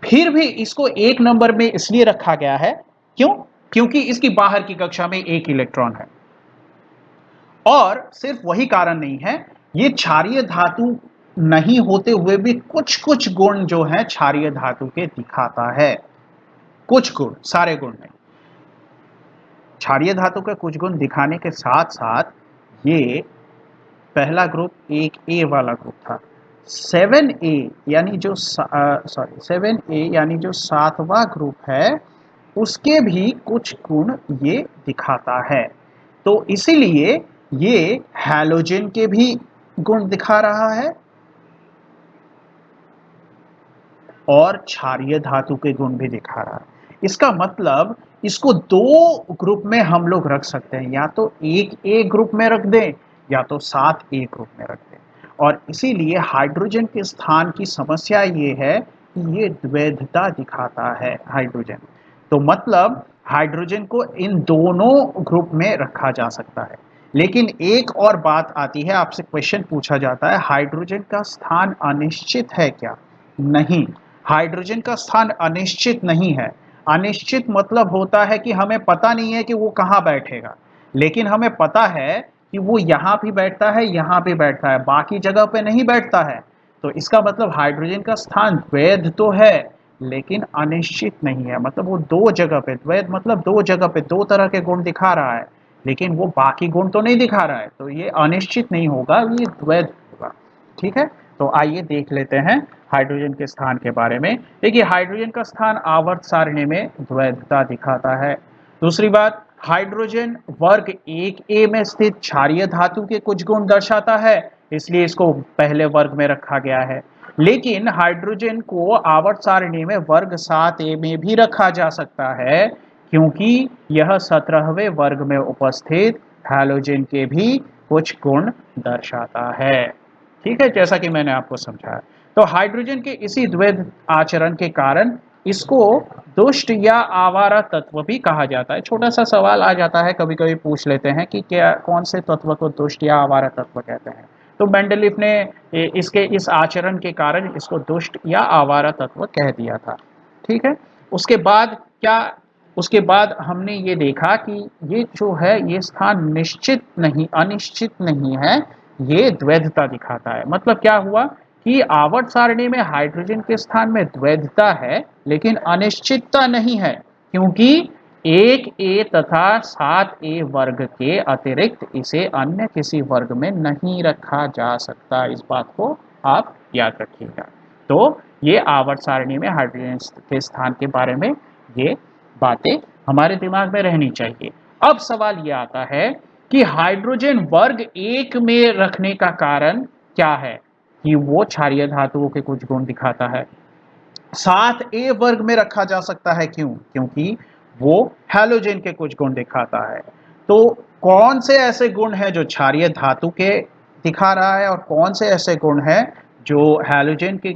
फिर भी इसको एक नंबर में इसलिए रखा गया है, क्यों? क्योंकि इसकी बाहर की कक्षा में एक इलेक्ट्रॉन है। और सिर्फ वही कारण नहीं है, ये क्षारीय धातु नहीं होते हुए भी कुछ कुछ गुण जो है क्षारीय धातु के दिखाता है। कुछ गुण, सारे गुण नहीं। क्षारीय धातु के कुछ गुण दिखाने के साथ साथ ये पहला ग्रुप एक ए वाला ग्रुप था। 7A यानी जो 7A यानी जो सातवां ग्रुप है, उसके भी कुछ गुण ये दिखाता है। तो इसीलिए ये हैलोजन के भी गुण दिखा रहा है और क्षारीय धातु के गुण भी दिखा रहा है। इसका मतलब इसको दो ग्रुप में हम लोग रख सकते हैं, या तो एक ए ग्रुप में रख दें या तो 7A ग्रुप में रख दें। और इसीलिए हाइड्रोजन के स्थान की समस्या ये है कि ये द्वैधता दिखाता है हाइड्रोजन। तो मतलब हाइड्रोजन को इन दोनों ग्रुप में रखा जा सकता है। लेकिन एक और बात आती है, आपसे क्वेश्चन पूछा जाता है, हाइड्रोजन का स्थान अनिश्चित है क्या? नहीं, हाइड्रोजन का स्थान अनिश्चित नहीं है। अनिश्चित मतलब होता है कि हमें पता नहीं है कि वो कहाँ बैठेगा, लेकिन हमें पता है कि वो यहाँ भी बैठता है, यहाँ भी बैठता है, बाकी जगह पे नहीं बैठता है। तो इसका मतलब हाइड्रोजन का स्थान द्वैध तो है लेकिन अनिश्चित नहीं है। मतलब वो दो जगह पे, द्वैध मतलब दो जगह पे दो तरह के गुण दिखा रहा है, लेकिन वो बाकी गुण तो नहीं दिखा रहा है। तो ये अनिश्चित नहीं होगा, ये द्वैध होगा। ठीक है, तो आइए देख लेते हैं हाइड्रोजन के स्थान के बारे में। देखिए, हाइड्रोजन का स्थान आवर्त सारणी में द्वैधता दिखाता है। दूसरी बात, हाइड्रोजन वर्ग 1A में स्थित क्षारीय धातु के कुछ गुण दर्शाता है, इसलिए इसको पहले वर्ग में रखा गया है। लेकिन हाइड्रोजन को आवर्त सारणी में वर्ग 7A में भी रखा जा सकता है, क्योंकि यह 17वें वर्ग में उपस्थित हैलोजन के भी कुछ गुण दर्शाता है। ठीक है, जैसा कि मैंने आपको समझाया। तो हाइड्रोजन के इसी द्वैध आचरण के कारण इसको दुष्ट या आवारा तत्व भी कहा जाता है। छोटा सा सवाल आ जाता है, कभी कभी पूछ लेते हैं कि क्या कौन से तत्व को दुष्ट या आवारा तत्व कहते हैं। तो मेंडलीफ ने इसके इस आचरण के कारण इसको दुष्ट या आवारा तत्व कह दिया था। ठीक है, उसके बाद क्या, उसके बाद हमने ये देखा कि ये जो है ये स्थान निश्चित नहीं, अनिश्चित नहीं है, ये द्वैधता दिखाता है। मतलब क्या हुआ कि आवर्त सारणी में हाइड्रोजन के स्थान में द्वैधता है लेकिन अनिश्चितता नहीं है, क्योंकि 1A तथा 7A वर्ग के अतिरिक्त इसे अन्य किसी वर्ग में नहीं रखा जा सकता। इस बात को आप याद रखिएगा। तो ये आवर्त सारणी में हाइड्रोजन के स्थान के बारे में ये बातें हमारे दिमाग में रहनी चाहिए। अब सवाल ये आता है कि हाइड्रोजन वर्ग 1 में रखने का कारण क्या है? कि वो क्षारीय धातुओं के कुछ गुण दिखाता है। 7A वर्ग में रखा जा सकता है, क्यों? क्योंकि वो हैलोजन के कुछ गुण दिखाता है। तो कौन से ऐसे गुण हैं जो क्षारीय धातु के दिखा रहा है और कौन से ऐसे गुण हैं जो हैलोजन के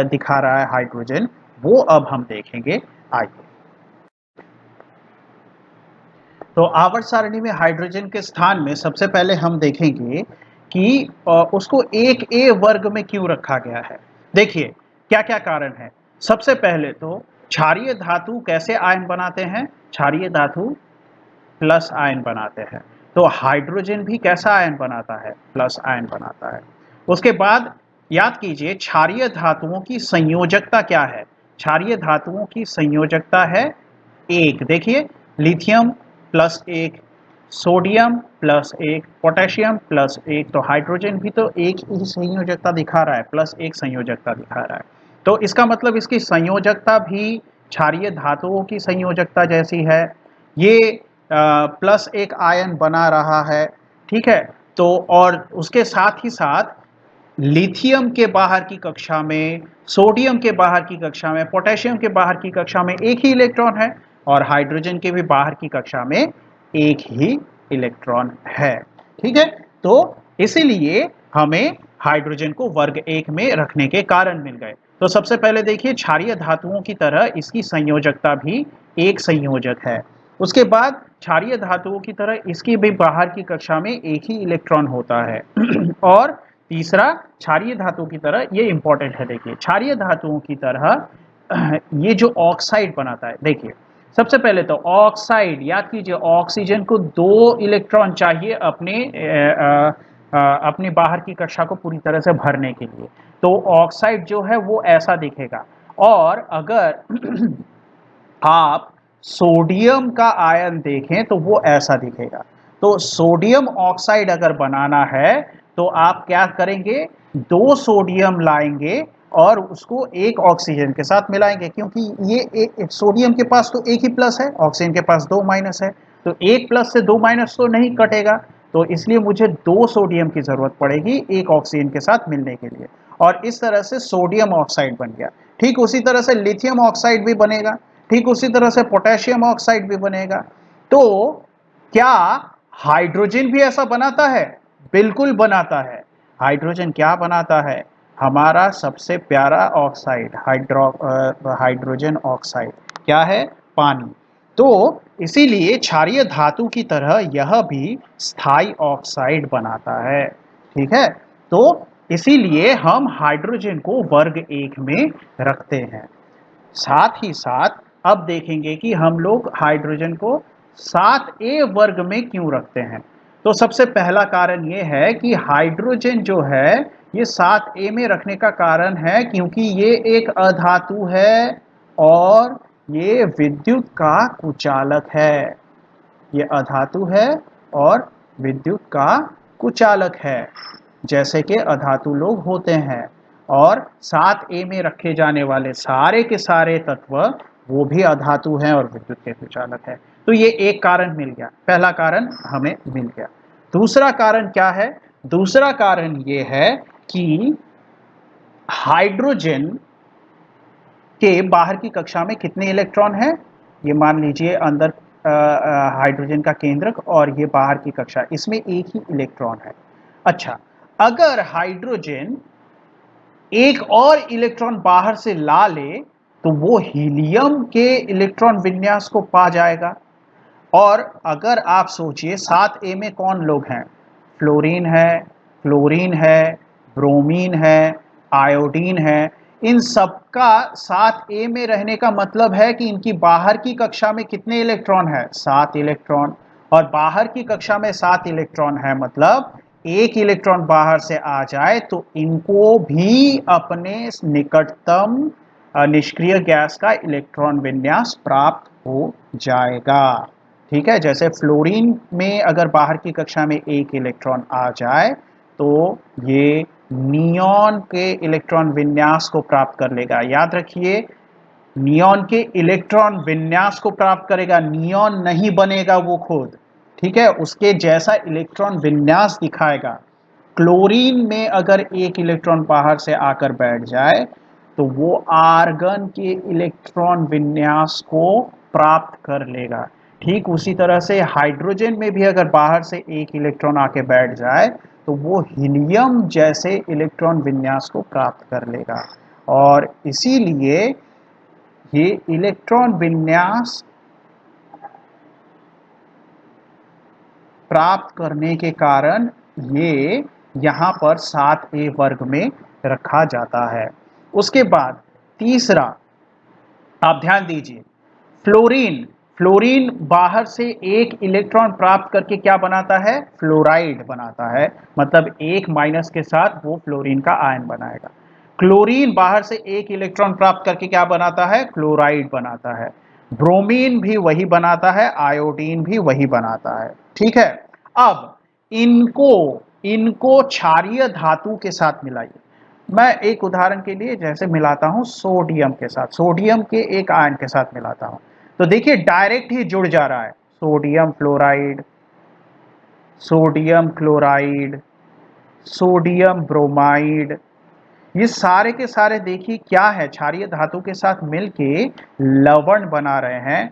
दिखा रहा है हाइड्रोजन, वो अब हम देखेंगे। आइए, तो आवर्त सारणी में हाइड्रोजन के स्थान में सबसे पहले हम देखेंगे कि उसको एक ए वर्ग में क्यों रखा गया है। देखिए, क्या क्या कारण है। सबसे पहले तो क्षारीय धातु कैसे आयन बनाते हैं? क्षारीय धातु प्लस आयन बनाते हैं। तो हाइड्रोजन भी कैसा आयन बनाता है? प्लस आयन बनाता है। उसके बाद याद कीजिए, क्षारीय धातुओं की संयोजकता क्या है? क्षारीय धातुओं की संयोजकता है एक। देखिए, लिथियम प्लस एक, सोडियम प्लस एक, पोटेशियम प्लस एक। तो हाइड्रोजन भी तो एक ही संयोजकता दिखा रहा है, प्लस एक संयोजकता दिखा रहा है। तो इसका मतलब इसकी संयोजकता भी क्षारीय धातुओं की संयोजकता जैसी है। ये प्लस एक आयन बना रहा है। ठीक है, तो और उसके साथ ही साथ लिथियम के बाहर की कक्षा में, सोडियम के बाहर की कक्षा में, पोटेशियम के बाहर की कक्षा में एक ही इलेक्ट्रॉन है और हाइड्रोजन के भी बाहर की कक्षा में एक ही इलेक्ट्रॉन है। ठीक है, तो इसीलिए हमें हाइड्रोजन को वर्ग एक में रखने के कारण मिल गए। तो सबसे पहले देखिए, क्षारीय धातुओं की तरह इसकी संयोजकता भी एक संयोजक है। उसके बाद क्षारीय धातुओं की तरह इसकी भी बाहर की कक्षा में एक ही इलेक्ट्रॉन होता है। और तीसरा, क्षारीय धातु की तरह, ये इंपॉर्टेंट है, देखिए, क्षारीय धातुओं की तरह ये जो ऑक्साइड बनाता है, देखिए सबसे पहले तो ऑक्साइड याद कीजिए, ऑक्सीजन को 2 इलेक्ट्रॉन चाहिए अपनी बाहर की कक्षा को पूरी तरह से भरने के लिए। तो ऑक्साइड जो है वो ऐसा दिखेगा। और अगर आप सोडियम का आयन देखें तो वो ऐसा दिखेगा। तो सोडियम ऑक्साइड अगर बनाना है तो आप क्या करेंगे, 2 सोडियम लाएंगे और उसको एक ऑक्सीजन के साथ मिलाएंगे, क्योंकि ये सोडियम के पास तो एक ही प्लस है, ऑक्सीजन के पास 2 माइनस है, तो एक प्लस से 2 माइनस तो नहीं कटेगा। तो इसलिए मुझे 2 सोडियम की जरूरत पड़ेगी एक ऑक्सीजन के साथ मिलने के लिए, और इस तरह से सोडियम ऑक्साइड बन गया। ठीक उसी तरह से लिथियम ऑक्साइड भी बनेगा, ठीक उसी तरह से पोटेशियम ऑक्साइड भी बनेगा। तो क्या हाइड्रोजन भी ऐसा बनाता है? बिल्कुल बनाता है। हाइड्रोजन क्या बनाता है? हमारा सबसे प्यारा ऑक्साइड हाइड्रोजन ऑक्साइड क्या है? पानी। तो इसीलिए क्षारीय धातु की तरह यह भी स्थायी ऑक्साइड बनाता है। ठीक है, तो इसीलिए हम हाइड्रोजन को वर्ग 1 में रखते हैं। साथ ही साथ अब देखेंगे कि हम लोग हाइड्रोजन को 7a वर्ग में क्यों रखते हैं। तो सबसे पहला कारण ये है कि हाइड्रोजन जो है ये 7a में रखने का कारण है क्योंकि ये एक अधातु है और ये विद्युत का कुचालक है। ये अधातु है और विद्युत का कुचालक है, जैसे कि अधातु लोग होते हैं। और 7a में रखे जाने वाले सारे के सारे तत्व वो भी अधातु हैं और विद्युत के कुचालक है। तो ये एक कारण मिल गया, पहला कारण हमें मिल गया। दूसरा कारण क्या है? दूसरा कारण ये है कि हाइड्रोजन के बाहर की कक्षा में कितने इलेक्ट्रॉन हैं? ये मान लीजिए अंदर हाइड्रोजन का केंद्रक और ये बाहर की कक्षा, इसमें एक ही इलेक्ट्रॉन है। अच्छा, अगर हाइड्रोजन एक और इलेक्ट्रॉन बाहर से ला ले तो वो हीलियम के इलेक्ट्रॉन विन्यास को पा जाएगा। और अगर आप सोचिए 7a में कौन लोग हैं? फ्लोरीन है, क्लोरीन है, ब्रोमीन है, आयोडीन है। इन सबका 7a में रहने का मतलब है कि इनकी बाहर की कक्षा में कितने इलेक्ट्रॉन है? 7 इलेक्ट्रॉन। और बाहर की कक्षा में 7 इलेक्ट्रॉन है मतलब एक इलेक्ट्रॉन बाहर से आ जाए तो इनको भी अपने निकटतम निष्क्रिय गैस का इलेक्ट्रॉन विन्यास प्राप्त हो जाएगा। ठीक है, जैसे फ्लोरीन में अगर बाहर की कक्षा में एक इलेक्ट्रॉन आ जाए तो ये नियॉन के इलेक्ट्रॉन विन्यास को प्राप्त कर लेगा। याद रखिए, नियॉन के इलेक्ट्रॉन विन्यास को प्राप्त करेगा, नियॉन नहीं बनेगा वो खुद। ठीक है, उसके जैसा इलेक्ट्रॉन विन्यास दिखाएगा। क्लोरीन में अगर एक इलेक्ट्रॉन बाहर से आकर बैठ जाए तो वो आर्गन के इलेक्ट्रॉन विन्यास को प्राप्त कर लेगा। ठीक उसी तरह से हाइड्रोजन में भी अगर बाहर से एक इलेक्ट्रॉन आके बैठ जाए तो वो हीलियम जैसे इलेक्ट्रॉन विन्यास को प्राप्त कर लेगा। और इसीलिए ये इलेक्ट्रॉन विन्यास प्राप्त करने के कारण ये यहाँ पर 7a वर्ग में रखा जाता है। उसके बाद तीसरा, आप ध्यान दीजिए, फ्लोरीन। फ्लोरीन बाहर से एक इलेक्ट्रॉन प्राप्त करके क्या बनाता है? फ्लोराइड बनाता है, मतलब एक माइनस के साथ वो फ्लोरीन का आयन बनाएगा। क्लोरीन बाहर से एक इलेक्ट्रॉन प्राप्त करके क्या बनाता है? क्लोराइड बनाता है। ब्रोमीन भी वही बनाता है, आयोडीन भी वही बनाता है। ठीक है, अब इनको इनको क्षारीय धातु के साथ मिलाइए। मैं एक उदाहरण के लिए जैसे मिलाता हूं सोडियम के साथ, सोडियम के एक आयन के साथ मिलाता हूं, तो देखिए डायरेक्ट ही जुड़ जा रहा है। Sodium fluoride, sodium chloride, sodium bromide, ये सारे के सारे देखिए क्या है, क्षारीय धातु के साथ मिलके लवण बना रहे हैं।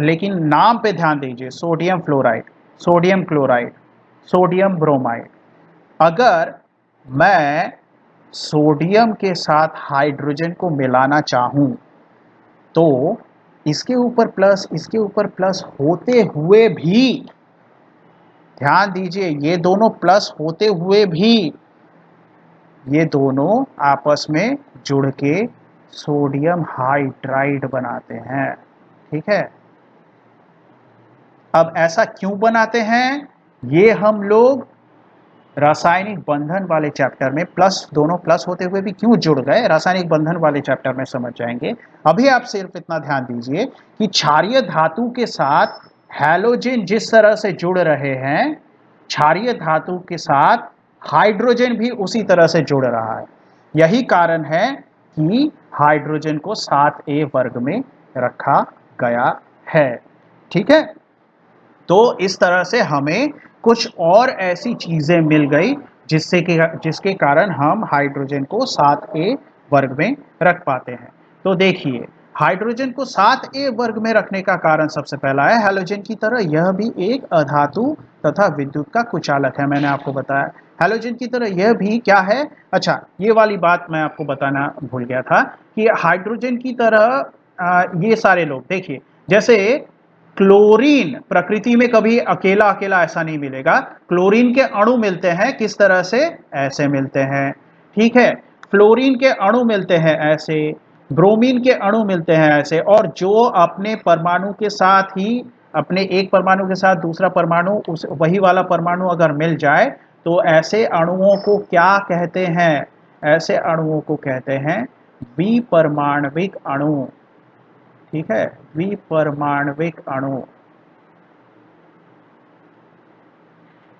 लेकिन नाम पे ध्यान दीजिए, sodium fluoride, sodium chloride, sodium bromide. अगर मैं सोडियम के साथ हाइड्रोजन को मिलाना चाहूं तो इसके ऊपर प्लस इसके ऊपर प्लस होते हुए भी, ध्यान दीजिए, ये दोनों प्लस होते हुए भी ये दोनों आपस में जुड़ के सोडियम हाइड्राइड बनाते हैं। ठीक है, अब ऐसा क्यों बनाते हैं, ये हम लोग रासायनिक बंधन वाले चैप्टर में, प्लस दोनों प्लस होते हुए भी क्यों जुड़ गए, रासायनिक बंधन वाले चैप्टर में समझ जाएंगे। अभी आप सिर्फ इतना ध्यान दीजिए कि क्षारीय धातु के साथ हैलोजन जिस तरह से जुड़ रहे हैं, क्षारीय धातु के साथ हाइड्रोजन भी उसी तरह से जुड़ रहा है। यही कारण है कि हाइड्रोजन को 7a वर्ग में रखा गया है। ठीक है, तो इस तरह से हमें कुछ और ऐसी चीजें मिल गई जिसके कारण हम हाइड्रोजन को 7a वर्ग में रख पाते हैं। तो देखिए, हाइड्रोजन को 7a वर्ग में रखने का कारण सबसे पहला है, हैलोजन की तरह यह भी एक अधातु तथा विद्युत का कुचालक है। मैंने आपको बताया हैलोजन की तरह यह भी क्या है। अच्छा, ये वाली बात मैं आपको बताना भूल गया था कि हाइड्रोजन की तरह ये सारे लोग देखिए, जैसे क्लोरीन प्रकृति में कभी अकेला अकेला ऐसा नहीं मिलेगा। क्लोरीन के अणु मिलते हैं किस तरह से, ऐसे मिलते हैं। ठीक है, फ्लोरीन के अणु मिलते हैं ऐसे, ब्रोमीन के अणु मिलते हैं ऐसे, और जो अपने परमाणु के साथ ही, अपने एक परमाणु के साथ दूसरा परमाणु उस वही वाला परमाणु अगर मिल जाए तो ऐसे अणुओं को क्या कहते हैं, ऐसे अणुओं को कहते हैं द्विपरमाणविक अणु। ठीक है, द्विपरमाणविक अणु,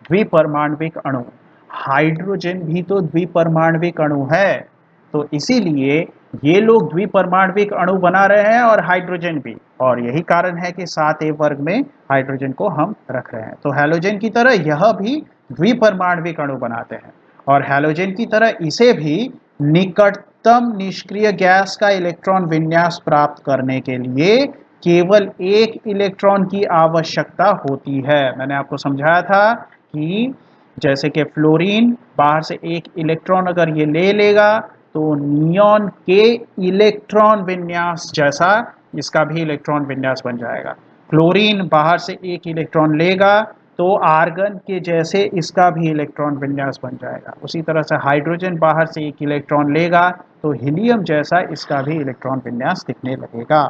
द्विपरमाणविक अणु। हाइड्रोजन भी तो द्विपरमाणविक अणु है, तो इसीलिए ये लोग द्विपरमाणविक अणु बना रहे हैं और हाइड्रोजन भी, और यही कारण है कि 7a वर्ग में हाइड्रोजन को हम रख रहे हैं। तो हैलोजन की तरह यह भी द्विपरमाणविक अणु बनाते हैं, और हैलोजन की तरह इसे भी निकटतम निष्क्रिय गैस का इलेक्ट्रॉन विन्यास प्राप्त करने के लिए केवल एक इलेक्ट्रॉन की आवश्यकता होती है। मैंने आपको समझाया था कि जैसे कि फ्लोरीन बाहर से एक इलेक्ट्रॉन अगर ये ले लेगा तो नियॉन के इलेक्ट्रॉन विन्यास जैसा इसका भी इलेक्ट्रॉन विन्यास बन जाएगा। क्लोरीन बाहर से एक इलेक्ट्रॉन लेगा तो आर्गन के जैसे इसका भी इलेक्ट्रॉन विन्यास बन जाएगा। उसी तरह से हाइड्रोजन बाहर से एक इलेक्ट्रॉन लेगा तो हीलियम जैसा इसका भी इलेक्ट्रॉन विन्यास दिखने लगेगा।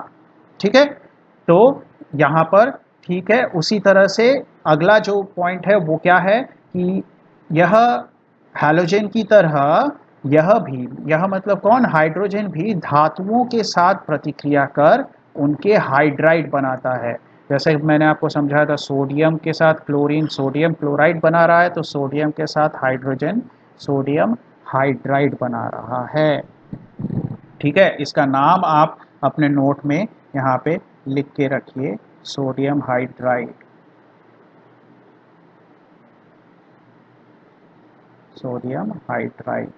ठीक है, तो यहाँ पर ठीक है, उसी तरह से अगला जो पॉइंट है वो क्या है कि यह हैलोजन की तरह यह भी, यह मतलब कौन, हाइड्रोजन भी धातुओं के साथ प्रतिक्रिया कर उनके हाइड्राइड बनाता है। जैसे मैंने आपको समझाया था, सोडियम के साथ क्लोरीन सोडियम क्लोराइड बना रहा है, तो सोडियम के साथ हाइड्रोजन सोडियम हाइड्राइड बना रहा है। ठीक है, इसका नाम आप अपने नोट में यहाँ पे लिख के रखिए, सोडियम हाइड्राइड, सोडियम हाइड्राइड।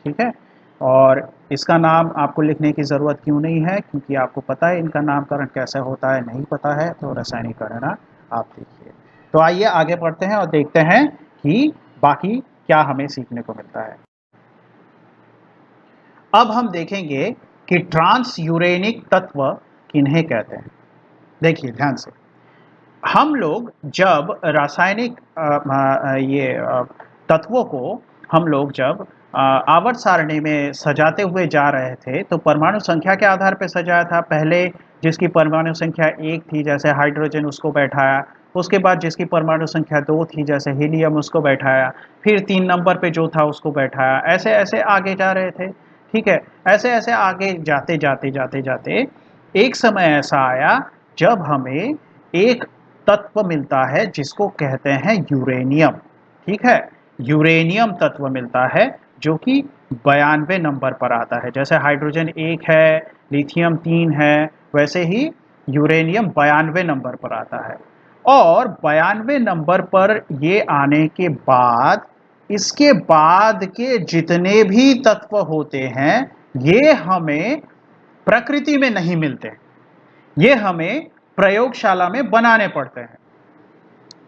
ठीक है, और इसका नाम आपको लिखने की ज़रूरत क्यों नहीं है, क्योंकि आपको पता है इनका नामकरण कैसे होता है। नहीं पता है तो रासायनिकरण आप देखिए। तो आइए आगे बढ़ते हैं और देखते हैं कि बाकी क्या हमें सीखने को मिलता है। अब हम देखेंगे कि ट्रांस यूरेनिक तत्व किन्हें कहते हैं। देखिए ध्यान से, हम लोग जब रासायनिक तत्वों को हम लोग जब आवर्त सारणी में सजाते हुए जा रहे थे तो परमाणु संख्या के आधार पर सजाया था। पहले जिसकी परमाणु संख्या 1 थी जैसे हाइड्रोजन, उसको बैठाया। उसके बाद जिसकी परमाणु संख्या 2 थी जैसे हीलियम, उसको बैठाया। फिर 3 नंबर पे जो था उसको बैठाया। ऐसे ऐसे आगे जा रहे थे। ठीक है, ऐसे ऐसे आगे जाते जाते जाते जाते एक समय ऐसा आया जब हमें एक तत्व मिलता है जिसको कहते हैं यूरेनियम। ठीक है, यूरेनियम तत्व मिलता है जो कि 92 नंबर पर आता है। जैसे हाइड्रोजन 1 है, लिथियम 3 है, वैसे ही यूरेनियम 92 नंबर पर आता है। और 92 नंबर पर ये आने के बाद इसके बाद के जितने भी तत्व होते हैं ये हमें प्रकृति में नहीं मिलते, ये हमें प्रयोगशाला में बनाने पड़ते हैं।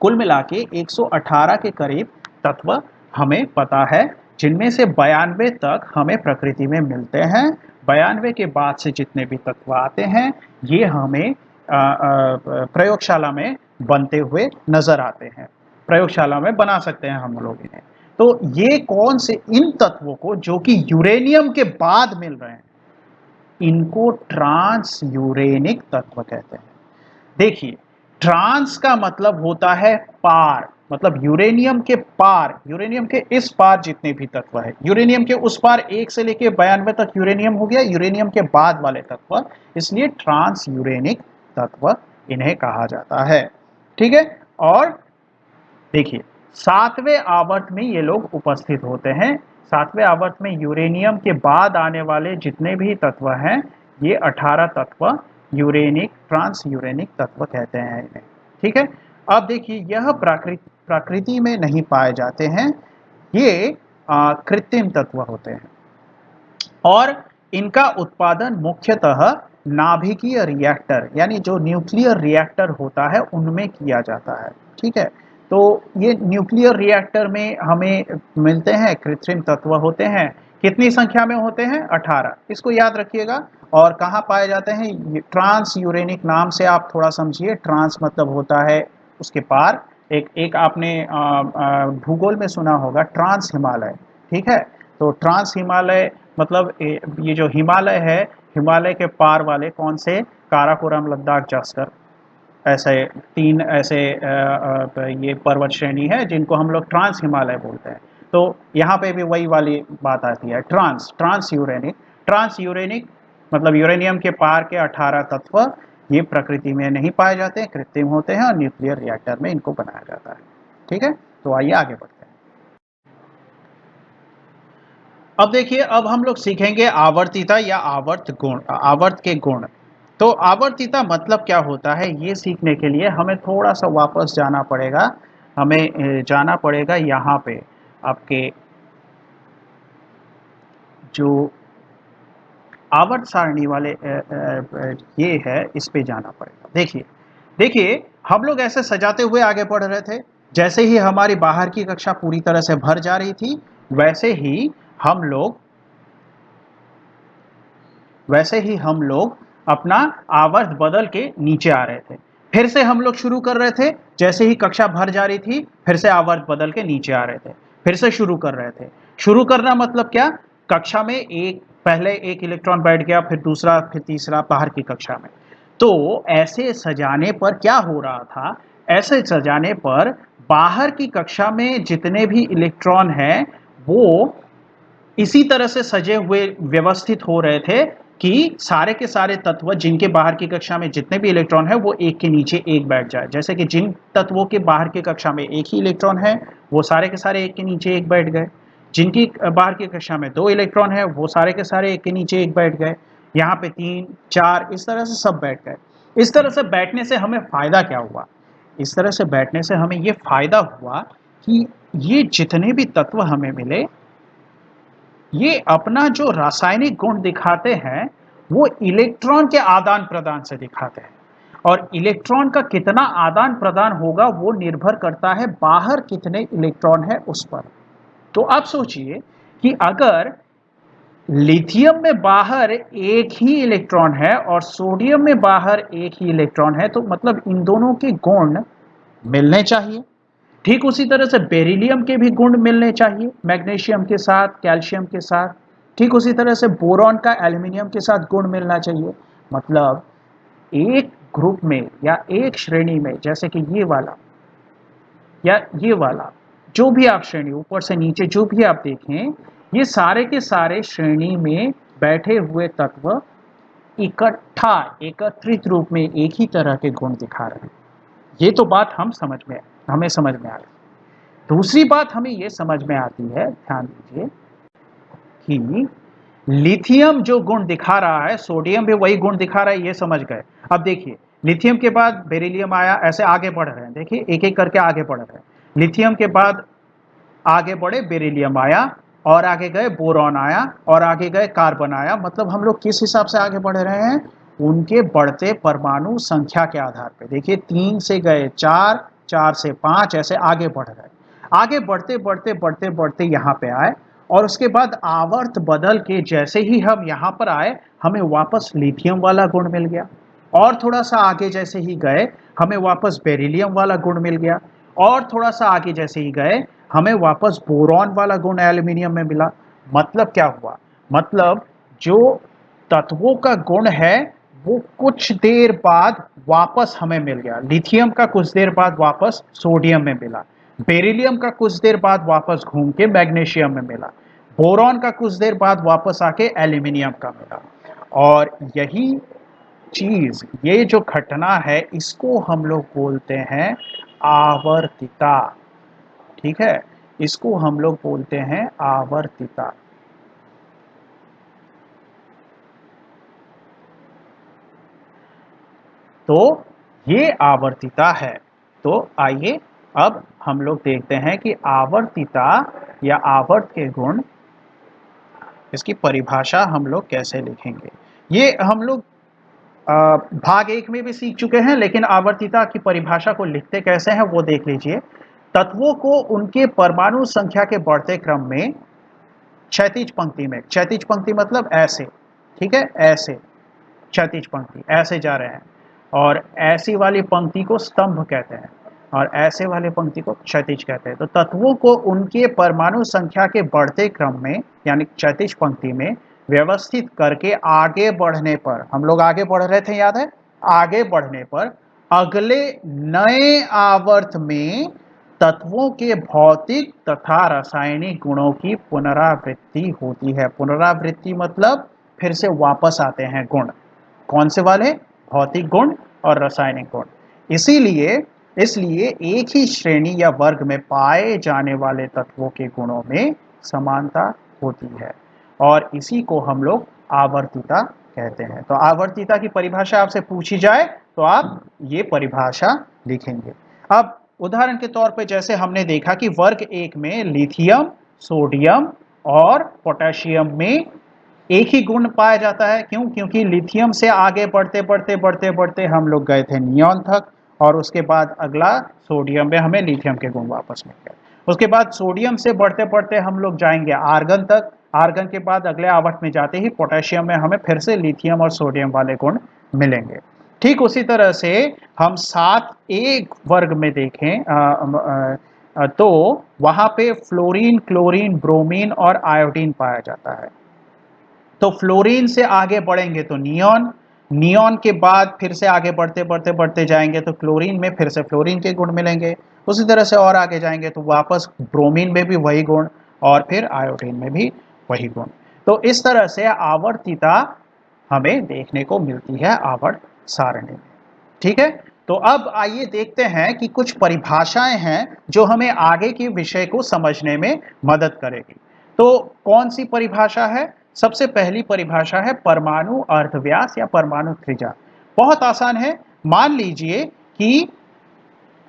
कुल मिला के 118 के करीब तत्व हमें पता है, जिनमें से 92 तक हमें प्रकृति में मिलते हैं। 92 के बाद से जितने भी तत्व आते हैं ये हमें प्रयोगशाला में बनते हुए नजर आते हैं, प्रयोगशाला में बना सकते हैं हम लोग इन्हें। तो ये कौन से इन तत्वों को जो कि यूरेनियम के बाद मिल रहे हैं, इनको ट्रांस यूरेनिक तत्व कहते हैं। देखिए, ट्रांस का मतलब होता है पार, मतलब यूरेनियम के पार, यूरेनियम के इस पार जितने भी तत्व है, यूरेनियम के उस पार 1 से लेकर 92 तक यूरेनियम हो गया, यूरेनियम के बाद वाले तत्व, इसलिए ट्रांस यूरेनिक तत्व इन्हें कहा जाता है। ठीक है, और देखिए 7वें आवर्त में ये लोग उपस्थित होते हैं। 7वें आवर्त में यूरेनियम के बाद आने वाले जितने भी तत्व हैं, ये 18 तत्व यूरेनिक, ट्रांस यूरेनिक तत्व कहते हैं इन्हें। ठीक है, अब देखिए यह प्रकृति में नहीं पाए जाते हैं, ये कृत्रिम तत्व होते हैं और इनका उत्पादन मुख्यतः नाभिकीय रिएक्टर यानी जो न्यूक्लियर रिएक्टर होता है उनमें किया जाता है। ठीक है, तो ये न्यूक्लियर रिएक्टर में हमें मिलते हैं, कृत्रिम तत्व होते हैं। कितनी संख्या में होते हैं? 18, इसको याद रखिएगा। और कहाँ पाए जाते हैं? ट्रांस यूरेनिक नाम से आप थोड़ा समझिए, ट्रांस मतलब होता है उसके पार। एक आपने भूगोल में सुना होगा ट्रांस हिमालय। ठीक है, तो ट्रांस हिमालय मतलब ये जो हिमालय है, हिमालय के पार वाले कौन से? काराकोरम, लद्दाख, जास्कर, ऐसे 3 ऐसे ये पर्वत श्रेणी है जिनको हम लोग ट्रांस हिमालय बोलते हैं। तो यहाँ पे भी वही वाली बात आती है, ट्रांस यूरेनिक। ट्रांस यूरेनिक मतलब यूरेनियम के पार के 18 तत्व ये प्रकृति में नहीं पाए जाते हैं, कृत्रिम होते हैं और न्यूक्लियर रिएक्टर में इनको बनाया जाता है। ठीक है, तो आइए आगे बढ़ते हैं। अब देखिए, अब हम लोग सीखेंगे आवर्तिता या आवर्त गुण, आवर्त के गुण। तो आवर्तिता मतलब क्या होता है, ये सीखने के लिए हमें थोड़ा सा वापस जाना पड़ेगा। हमें जाना पड़ेगा यहाँ पे आपके जो आवर्त सारणी वाले ये है, इस पे जाना पड़ेगा। देखिए देखिए, हम लोग ऐसे सजाते हुए आगे बढ़ रहे थे। जैसे ही हमारी बाहर की कक्षा पूरी तरह से भर जा रही थी, वैसे ही हम लोग अपना आवर्त बदल के नीचे आ रहे थे। फिर से हम लोग शुरू कर रहे थे, जैसे ही कक्षा भर जा रही थी फिर से आवर्त बदल के नीचे आ रहे थे, फिर से शुरू कर रहे थे। शुरू करना मतलब क्या? कक्षा में पहले एक इलेक्ट्रॉन बैठ गया, फिर दूसरा, फिर तीसरा बाहर की कक्षा में। तो ऐसे सजाने पर क्या हो रहा था? ऐसे सजाने पर बाहर की कक्षा में जितने भी इलेक्ट्रॉन हैं वो इसी तरह से सजे हुए व्यवस्थित हो रहे थे कि सारे के सारे तत्व जिनके बाहर की कक्षा में जितने भी इलेक्ट्रॉन है वो एक के नीचे एक बैठ जाए। जैसे कि जिन तत्वों के बाहर की कक्षा में एक ही इलेक्ट्रॉन है वो सारे के सारे एक के नीचे एक बैठ गए। जिनकी बाहर की कक्षा में 2 इलेक्ट्रॉन है वो सारे के सारे एक के नीचे एक बैठ गए। यहाँ पे 3, 4 इस तरह से सब बैठ गए। इस तरह से बैठने से हमें फायदा क्या हुआ? इस तरह से बैठने से हमें ये फायदा हुआ कि ये जितने भी तत्व हमें मिले, ये अपना जो रासायनिक गुण दिखाते हैं वो इलेक्ट्रॉन के आदान प्रदान से दिखाते हैं। और इलेक्ट्रॉन का कितना आदान प्रदान होगा वो निर्भर करता है बाहर कितने इलेक्ट्रॉन है उस पर। तो आप सोचिए कि अगर लिथियम में बाहर एक ही इलेक्ट्रॉन है और सोडियम में बाहर एक ही इलेक्ट्रॉन है, तो मतलब इन दोनों के गुण मिलने चाहिए। ठीक उसी तरह से बेरिलियम के भी गुण मिलने चाहिए, मैग्नीशियम के साथ, कैल्शियम के साथ। ठीक उसी तरह से बोरॉन का एल्यूमिनियम के साथ गुण मिलना चाहिए। मतलब एक ग्रुप में या एक श्रेणी में, जैसे कि ये वाला या ये वाला, जो भी आप श्रेणी ऊपर से नीचे जो भी आप देखें, ये सारे के सारे श्रेणी में बैठे हुए तत्व इकट्ठा एकत्रित रूप में एक ही तरह के गुण दिखा रहे हैं। ये तो बात हमें समझ में आ रही है। दूसरी बात हमें ये समझ में आती है, ध्यान दीजिए, कि लिथियम जो गुण दिखा रहा है सोडियम भी वही गुण दिखा रहा है, ये समझ गए। अब देखिए, लिथियम के बाद बेरिलियम आया, ऐसे आगे बढ़ रहे हैं। देखिए एक एक करके आगे बढ़ रहे हैं। लिथियम के बाद आगे बढ़े, बेरिलियम आया, और आगे गए बोरॉन आया, और आगे गए कार्बन आया। मतलब हम लोग किस हिसाब से आगे बढ़ रहे हैं? उनके बढ़ते परमाणु संख्या के आधार पर। देखिए 3 से गए 4, 4 से 5, ऐसे आगे बढ़ रहे हैं। आगे बढ़ते बढ़ते बढ़ते बढ़ते यहाँ पे आए, और उसके बाद आवर्त बदल के जैसे ही हम यहाँ पर आए, हमें वापस लिथियम वाला गुण मिल गया। और थोड़ा सा आगे जैसे ही गए, हमें वापस बेरिलियम वाला गुण मिल गया। और थोड़ा सा आगे जैसे ही गए, हमें वापस बोरॉन वाला गुण एल्यूमिनियम में मिला। मतलब क्या हुआ, मतलब जो तत्वों का गुण है वो कुछ देर बाद वापस हमें मिल गया। लिथियम का कुछ देर बाद वापस सोडियम में मिला, बेरिलियम का कुछ देर बाद वापस घूम के मैग्नीशियम में मिला, बोरॉन का कुछ देर बाद वापस आके एल्यूमिनियम का मिला। और यही चीज, ये जो घटना है, इसको हम लोग बोलते हैं आवर्तिता। ठीक है, इसको हम लोग बोलते हैं आवर्तिता। तो ये आवर्तिता है। तो आइए अब हम लोग देखते हैं कि आवर्तिता या आवर्त के गुण, इसकी परिभाषा हम लोग कैसे लिखेंगे। ये हम लोग भाग 1 में भी सीख चुके हैं, लेकिन आवर्तिता की परिभाषा को लिखते कैसे हैं वो देख लीजिए। तत्वों को उनके परमाणु संख्या के बढ़ते क्रम में क्षैतिज पंक्ति में, क्षैतिज पंक्ति मतलब ऐसे, ठीक है, ऐसे क्षैतिज पंक्ति ऐसे जा रहे हैं, और ऐसी वाली पंक्ति को स्तंभ कहते हैं, और ऐसे वाले पंक्ति को क्षैतिज कहते हैं। तो तत्वों को उनके परमाणु संख्या के बढ़ते क्रम में यानी क्षैतिज पंक्ति में व्यवस्थित करके आगे बढ़ने पर, हम लोग आगे बढ़ रहे थे याद है, आगे बढ़ने पर अगले नए आवर्त में तत्वों के भौतिक तथा रासायनिक गुणों की पुनरावृत्ति होती है। पुनरावृत्ति मतलब फिर से वापस आते हैं गुण। कौन से वाले? भौतिक गुण और रासायनिक गुण। इसीलिए इसलिए एक ही श्रेणी या वर्ग में पाए जाने वाले तत्वों के गुणों में समानता होती है, और इसी को हम लोग आवर्तिता कहते हैं। तो आवर्तिता की परिभाषा आपसे पूछी जाए तो आप ये परिभाषा लिखेंगे। अब उदाहरण के तौर पे जैसे हमने देखा कि वर्ग 1 में लिथियम, सोडियम और पोटेशियम में एक ही गुण पाया जाता है। क्यों? क्योंकि लिथियम से आगे बढ़ते बढ़ते बढ़ते बढ़ते हम लोग गए थे नियॉन तक, और उसके बाद अगला सोडियम में हमें लिथियम के गुण वापस मिल गए। उसके बाद सोडियम से बढ़ते बढ़ते हम लोग जाएंगे आर्गन तक, आर्गन के बाद अगले आवर्त में जाते ही पोटेशियम में हमें फिर से लिथियम और सोडियम वाले गुण मिलेंगे। ठीक उसी तरह से हम 7 वर्ग में देखें तो वहां पे फ्लोरीन, क्लोरीन, ब्रोमीन और आयोडीन पाया जाता है। तो फ्लोरीन से आगे बढ़ेंगे तो नियॉन, नियॉन के बाद फिर से आगे बढ़ते बढ़ते बढ़ते जाएंगे तो क्लोरीन में फिर से फ्लोरीन के गुण मिलेंगे। उसी तरह से और आगे जाएंगे तो वापस ब्रोमीन में भी वही गुण, और फिर आयोडीन में भी वही गुण। तो इस तरह से आवर्तिता हमें देखने को मिलती है आवर्त सारणी में। ठीक है, तो अब आइए देखते हैं कि कुछ परिभाषाएं हैं जो हमें आगे के विषय को समझने में मदद करेगी। तो कौन सी परिभाषा है? सबसे पहली परिभाषा है परमाणु अर्धव्यास या परमाणु त्रिज्या। बहुत आसान है। मान लीजिए कि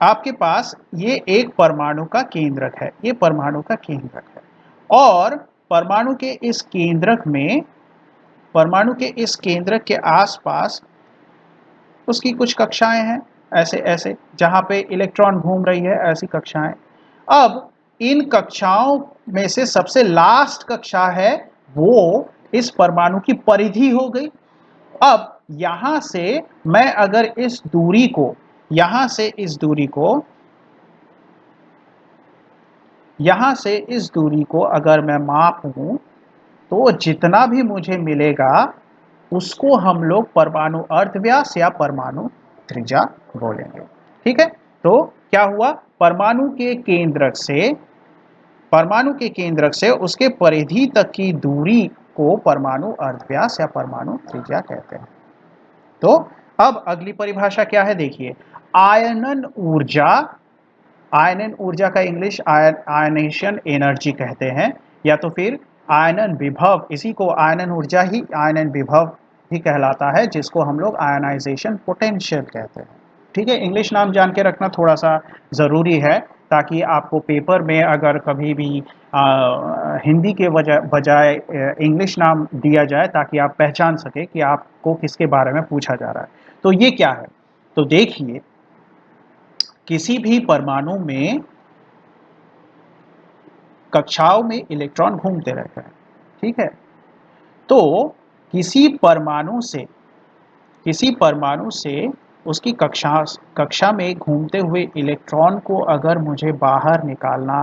आपके पास ये एक परमाणु का केंद्रक है, ये परमाणु का केंद्रक है, और परमाणु के इस केंद्रक में, परमाणु के इस केंद्रक के आसपास उसकी कुछ कक्षाएं हैं, ऐसे ऐसे जहां पे इलेक्ट्रॉन घूम रही है, ऐसी कक्षाएं। अब इन कक्षाओं में से सबसे लास्ट कक्षा है वो इस परमाणु की परिधि हो गई। अब यहां से मैं अगर इस दूरी को, यहां से इस दूरी को, यहां से इस दूरी को अगर मैं मापूं तो जितना भी मुझे मिलेगा उसको हम लोग परमाणु अर्धव्यास या परमाणु त्रिज्या बोलेंगे। ठीक है, तो क्या हुआ? परमाणु के केंद्रक से, परमाणु के केंद्रक से उसके परिधि तक की दूरी को परमाणु अर्धव्यास या परमाणु त्रिज्या कहते हैं। तो अब अगली परिभाषा क्या है देखिए, आयनन ऊर्जा। आयनन ऊर्जा का इंग्लिश आयनेशन एनर्जी कहते हैं, या तो फिर आयनन विभव, इसी को आयनन ऊर्जा ही आयनन विभव भी कहलाता है, जिसको हम लोग आयनाइजेशन पोटेंशियल कहते हैं। ठीक है, इंग्लिश नाम जान के रखना थोड़ा सा ज़रूरी है, ताकि आपको पेपर में अगर कभी भी हिंदी के बजाय इंग्लिश नाम दिया जाए ताकि आप पहचान सके कि आपको किसके बारे में पूछा जा रहा है। तो ये क्या है? तो देखिए, किसी भी परमाणु में कक्षाओं में इलेक्ट्रॉन घूमते रहते हैं। ठीक है, तो किसी परमाणु से, किसी परमाणु से उसकी कक्षा में घूमते हुए इलेक्ट्रॉन को अगर मुझे बाहर निकालना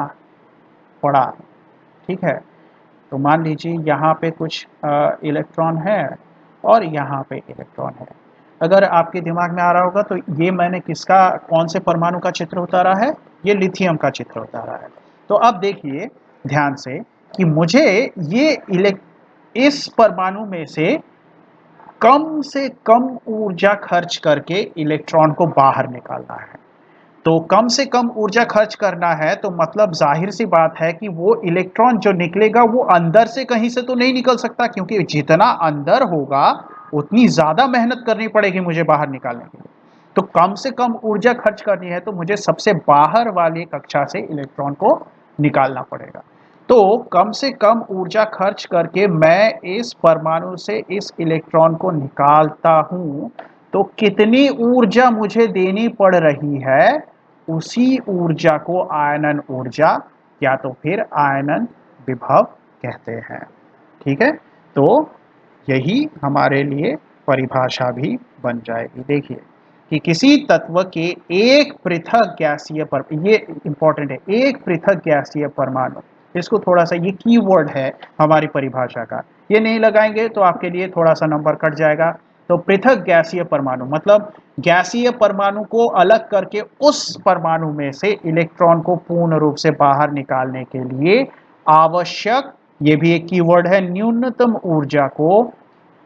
पड़ा। ठीक है, तो मान लीजिए यहाँ पे कुछ इलेक्ट्रॉन है और यहाँ पे इलेक्ट्रॉन है। अगर आपके दिमाग में आ रहा होगा तो ये मैंने किसका, कौन से परमाणु का चित्र उतारा है, ये लिथियम का चित्र उतारा है। तो अब देखिए ध्यान से कि मुझे ये इस परमाणु में से कम ऊर्जा खर्च करके इलेक्ट्रॉन को बाहर निकालना है। तो कम से कम ऊर्जा खर्च करना है तो मतलब जाहिर सी बात है कि वो इलेक्ट्रॉन जो निकलेगा वो अंदर से कहीं से तो नहीं निकल सकता, क्योंकि जितना अंदर होगा उतनी ज्यादा मेहनत करनी पड़ेगी मुझे बाहर निकालने के लिए। तो कम से कम ऊर्जा खर्च करनी है तो मुझे सबसे बाहर वाली कक्षा से इलेक्ट्रॉन को निकालना पड़ेगा। तो कम से कम ऊर्जा खर्च करके मैं इस परमाणु से इस इलेक्ट्रॉन को निकालता हूं, तो कितनी ऊर्जा मुझे देनी पड़ रही है, उसी ऊर्जा को आयनन ऊर्जा या तो फिर आयनन विभव कहते हैं। ठीक है, तो यही हमारे लिए परिभाषा भी बन जाएगी। देखिए कि किसी तत्व के एक पृथक गैसीय पर, ये इंपॉर्टेंट है, एक पृथक गैसीय परमाणु, इसको थोड़ा सा, ये कीवर्ड है हमारी परिभाषा का, ये नहीं लगाएंगे तो आपके लिए थोड़ा सा नंबर कट जाएगा। तो पृथक गैसीय परमाणु मतलब गैसीय परमाणु को अलग करके उस परमाणु में से इलेक्ट्रॉन को पूर्ण रूप से बाहर निकालने के लिए आवश्यक, ये भी एक कीवर्ड है, न्यूनतम ऊर्जा को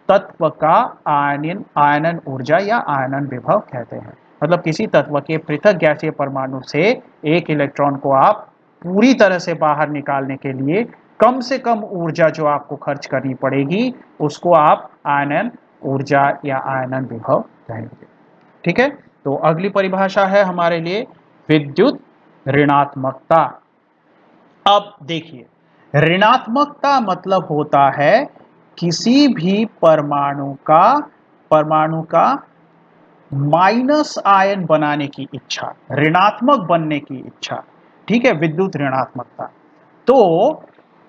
तत्व का आयनन ऊर्जा या आयनन विभव कहते हैं। मतलब किसी तत्व के पृथक गैसीय परमाणु से एक इलेक्ट्रॉन को आप पूरी तरह से बाहर निकालने के लिए कम से कम ऊर्जा जो आपको खर्च करनी पड़ेगी उसको आप आयनन ऊर्जा या आयनन विभव कहेंगे। ठीक है, तो अगली परिभाषा है हमारे लिए विद्युत ऋणात्मकता। अब देखिए, ऋणात्मकता मतलब होता है किसी भी परमाणु का माइनस आयन बनाने की इच्छा, ऋणात्मक बनने की इच्छा। ठीक है, विद्युत ऋणात्मकता। तो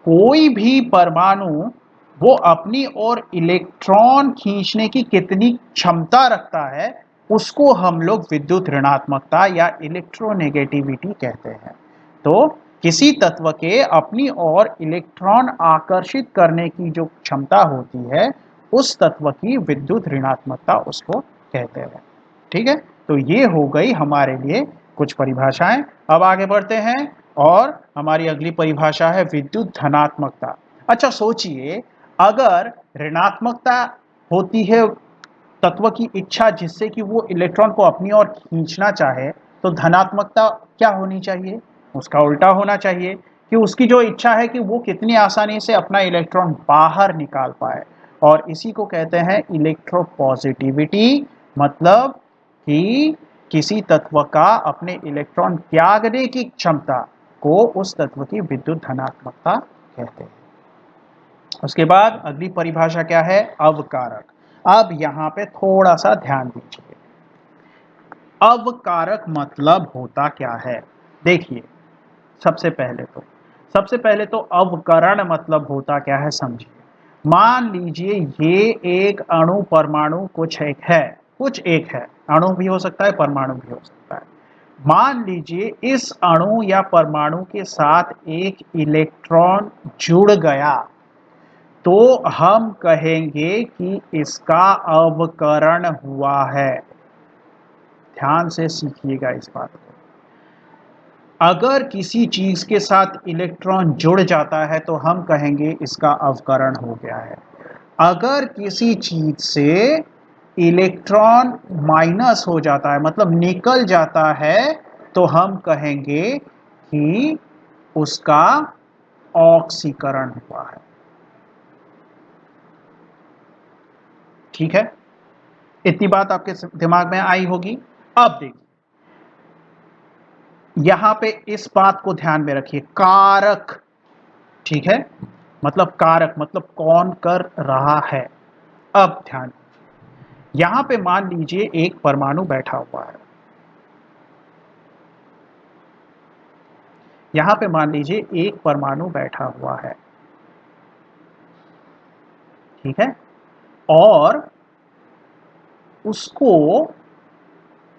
कोई भी परमाणु वो अपनी ओर इलेक्ट्रॉन खींचने की कितनी क्षमता रखता है उसको हम लोग विद्युत ऋणात्मकता या इलेक्ट्रोनेगेटिविटी कहते हैं। तो किसी तत्व के अपनी ओर इलेक्ट्रॉन आकर्षित करने की जो क्षमता होती है उस तत्व की विद्युत ऋणात्मकता उसको कहते हैं। ठीक है, तो ये हो गई हमारे लिए कुछ परिभाषाएं। अब आगे बढ़ते हैं और हमारी अगली परिभाषा है विद्युत धनात्मकता। अच्छा सोचिए, अगर ऋणात्मकता होती है तत्व की इच्छा जिससे कि वो इलेक्ट्रॉन को अपनी ओर खींचना चाहे, तो धनात्मकता क्या होनी चाहिए, उसका उल्टा होना चाहिए कि उसकी जो इच्छा है कि वो कितनी आसानी से अपना इलेक्ट्रॉन बाहर निकाल पाए। और इसी को कहते हैं इलेक्ट्रोपॉजिटिविटी। मतलब कि किसी तत्व का अपने इलेक्ट्रॉन त्यागने की क्षमता को उस तत्व की विद्युत धनात्मकता कहते हैं। उसके बाद अगली परिभाषा क्या है, अवकारक। अब यहां पे थोड़ा सा ध्यान दीजिए, अवकारक मतलब होता क्या है। देखिए सबसे पहले तो अवकरण मतलब होता क्या है समझिए। मान लीजिए ये एक अणु परमाणु कुछ एक है, अणु भी हो सकता है परमाणु भी हो सकता है। मान लीजिए इस अणु या परमाणु के साथ एक इलेक्ट्रॉन जुड़ गया तो हम कहेंगे कि इसका अवकरण हुआ है। ध्यान से सीखिएगा इस बात को। अगर किसी चीज के साथ इलेक्ट्रॉन जुड़ जाता है तो हम कहेंगे इसका अवकरण हो गया है। अगर किसी चीज से इलेक्ट्रॉन माइनस हो जाता है मतलब निकल जाता है तो हम कहेंगे कि उसका ऑक्सीकरण हुआ है। ठीक है, इतनी बात आपके दिमाग में आई होगी। अब देखिए यहां पे इस बात को ध्यान में रखिए, कारक। ठीक है, मतलब कारक मतलब कौन कर रहा है। अब ध्यान, यहां पे मान लीजिए एक परमाणु बैठा हुआ है, यहां पे मान लीजिए एक परमाणु बैठा हुआ है। ठीक है, और उसको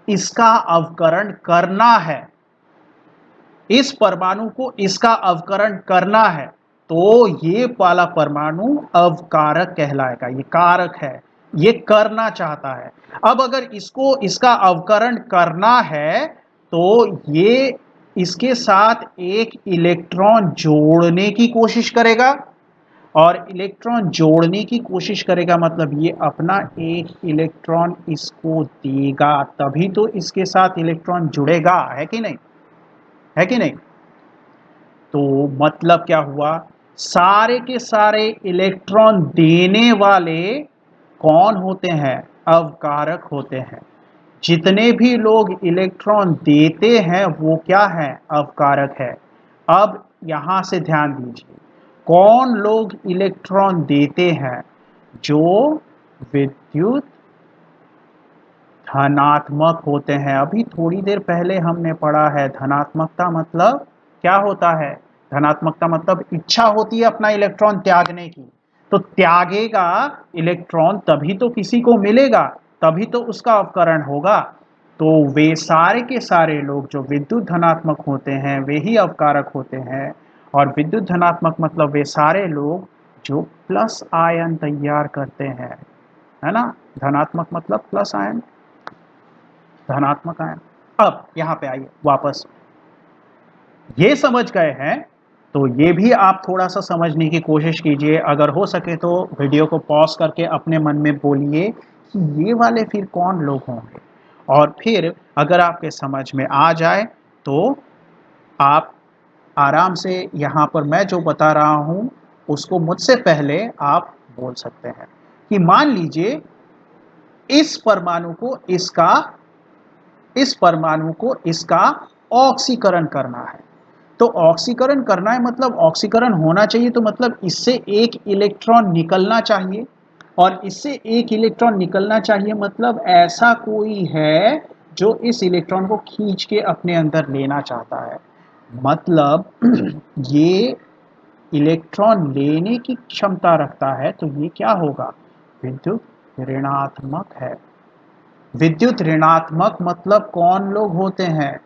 इसका अवकरण करना है। इस परमाणु को इसका अवकरण करना है तो ये वाला परमाणु अवकारक कहलाएगा। ये कारक है, ये करना चाहता है। अब अगर इसको इसका अवकरण करना है तो ये इसके साथ एक इलेक्ट्रॉन जोड़ने की कोशिश करेगा, और इलेक्ट्रॉन जोड़ने की कोशिश करेगा मतलब ये अपना एक इलेक्ट्रॉन इसको देगा, तभी तो इसके साथ इलेक्ट्रॉन जुड़ेगा, है कि नहीं, है कि नहीं। तो मतलब क्या हुआ, सारे के सारे इलेक्ट्रॉन देने वाले कौन होते हैं, अवकारक होते हैं। जितने भी लोग इलेक्ट्रॉन देते हैं वो क्या है, अवकारक है। अब यहां से ध्यान दीजिए, कौन लोग इलेक्ट्रॉन देते हैं, जो विद्युत धनात्मक होते हैं। अभी थोड़ी देर पहले हमने पढ़ा है धनात्मकता मतलब क्या होता है, धनात्मकता मतलब इच्छा होती है अपना इलेक्ट्रॉन त्यागने की, तो त्यागेगा इलेक्ट्रॉन तभी तो किसी को मिलेगा, तभी तो उसका अवकरण होगा। तो वे सारे के सारे लोग जो विद्युत धनात्मक होते हैं वे ही अवकारक होते हैं। और विद्युत धनात्मक मतलब वे सारे लोग जो प्लस आयन तैयार करते हैं, है ना। धनात्मक मतलब प्लस आयन, धनात्मक आयन। अब यहां पे आइए वापस, ये समझ गए हैं तो ये भी आप थोड़ा सा समझने की कोशिश कीजिए। अगर हो सके तो वीडियो को पॉज करके अपने मन में बोलिए कि ये वाले फिर कौन लोग होंगे, और फिर अगर आपके समझ में आ जाए तो आप आराम से यहाँ पर मैं जो बता रहा हूँ उसको मुझसे पहले आप बोल सकते हैं कि मान लीजिए इस परमाणु को इसका इस परमाणु को इसका ऑक्सीकरण करना है। तो ऑक्सीकरण करना है मतलब ऑक्सीकरण होना चाहिए, तो मतलब इससे एक इलेक्ट्रॉन निकलना चाहिए, और इससे एक इलेक्ट्रॉन निकलना चाहिए मतलब ऐसा कोई है जो इस इलेक्ट्रॉन को खींच के अपने अंदर लेना चाहता है। मतलब ये इलेक्ट्रॉन लेने की क्षमता रखता है, तो ये क्या होगा, विद्युत ऋणात्मक है। विद्युत ऋणात्मक मतलब कौन लोग होते हैं,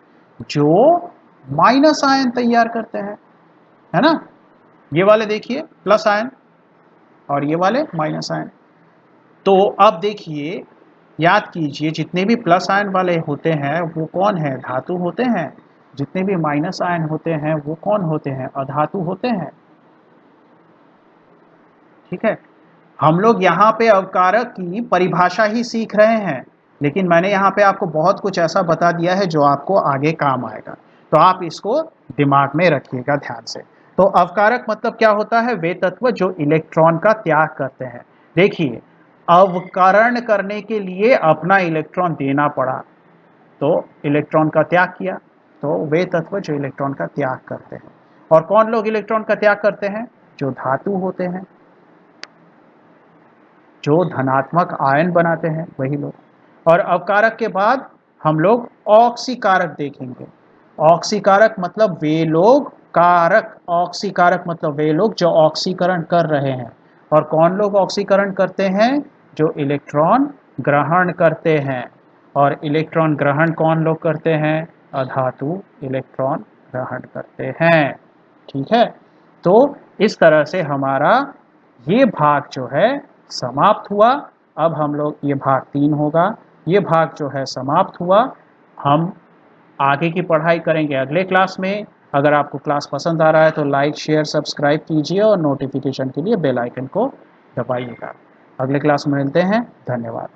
जो माइनस आयन तैयार करते हैं, है ना। ये वाले देखिए प्लस आयन और ये वाले माइनस आयन। तो अब देखिए, याद कीजिए जितने भी प्लस आयन वाले होते हैं वो कौन है, धातु होते हैं। जितने भी माइनस आयन होते हैं वो कौन होते हैं, अधातु होते हैं। ठीक है, हम लोग यहाँ पे अवकारक की परिभाषा ही सीख रहे हैं, लेकिन मैंने यहाँ पे आपको बहुत कुछ ऐसा बता दिया है जो आपको आगे काम आएगा, तो आप इसको दिमाग में रखिएगा ध्यान से। तो अवकारक मतलब क्या होता है, वे तत्व जो इलेक्ट्रॉन का त्याग करते हैं। देखिए, अवकरण करने के लिए अपना इलेक्ट्रॉन देना पड़ा, तो इलेक्ट्रॉन का त्याग किया, तो वे तत्व जो इलेक्ट्रॉन का त्याग करते हैं। और कौन लोग इलेक्ट्रॉन का त्याग करते हैं, जो धातु होते हैं, जो धनात्मक आयन बनाते हैं वही लोग। और अवकारक के बाद हम लोग ऑक्सीकारक देखेंगे। ऑक्सीकारक मतलब वे लोग, कारक ऑक्सीकारक मतलब वे लोग जो ऑक्सीकरण कर रहे हैं। और कौन लोग ऑक्सीकरण करते हैं, जो इलेक्ट्रॉन ग्रहण करते हैं। और इलेक्ट्रॉन ग्रहण कौन लोग करते हैं, अधातु इलेक्ट्रॉन ग्रहण करते हैं। ठीक है, तो इस तरह से हमारा ये भाग जो है समाप्त हुआ। अब हम लोग, ये भाग 3 होगा, ये भाग जो है समाप्त हुआ। हम आगे की पढ़ाई करेंगे अगले क्लास में। अगर आपको क्लास पसंद आ रहा है तो लाइक शेयर सब्सक्राइब कीजिए और नोटिफिकेशन के लिए बेल आइकन को दबाइएगा। अगले क्लास में मिलते हैं, धन्यवाद।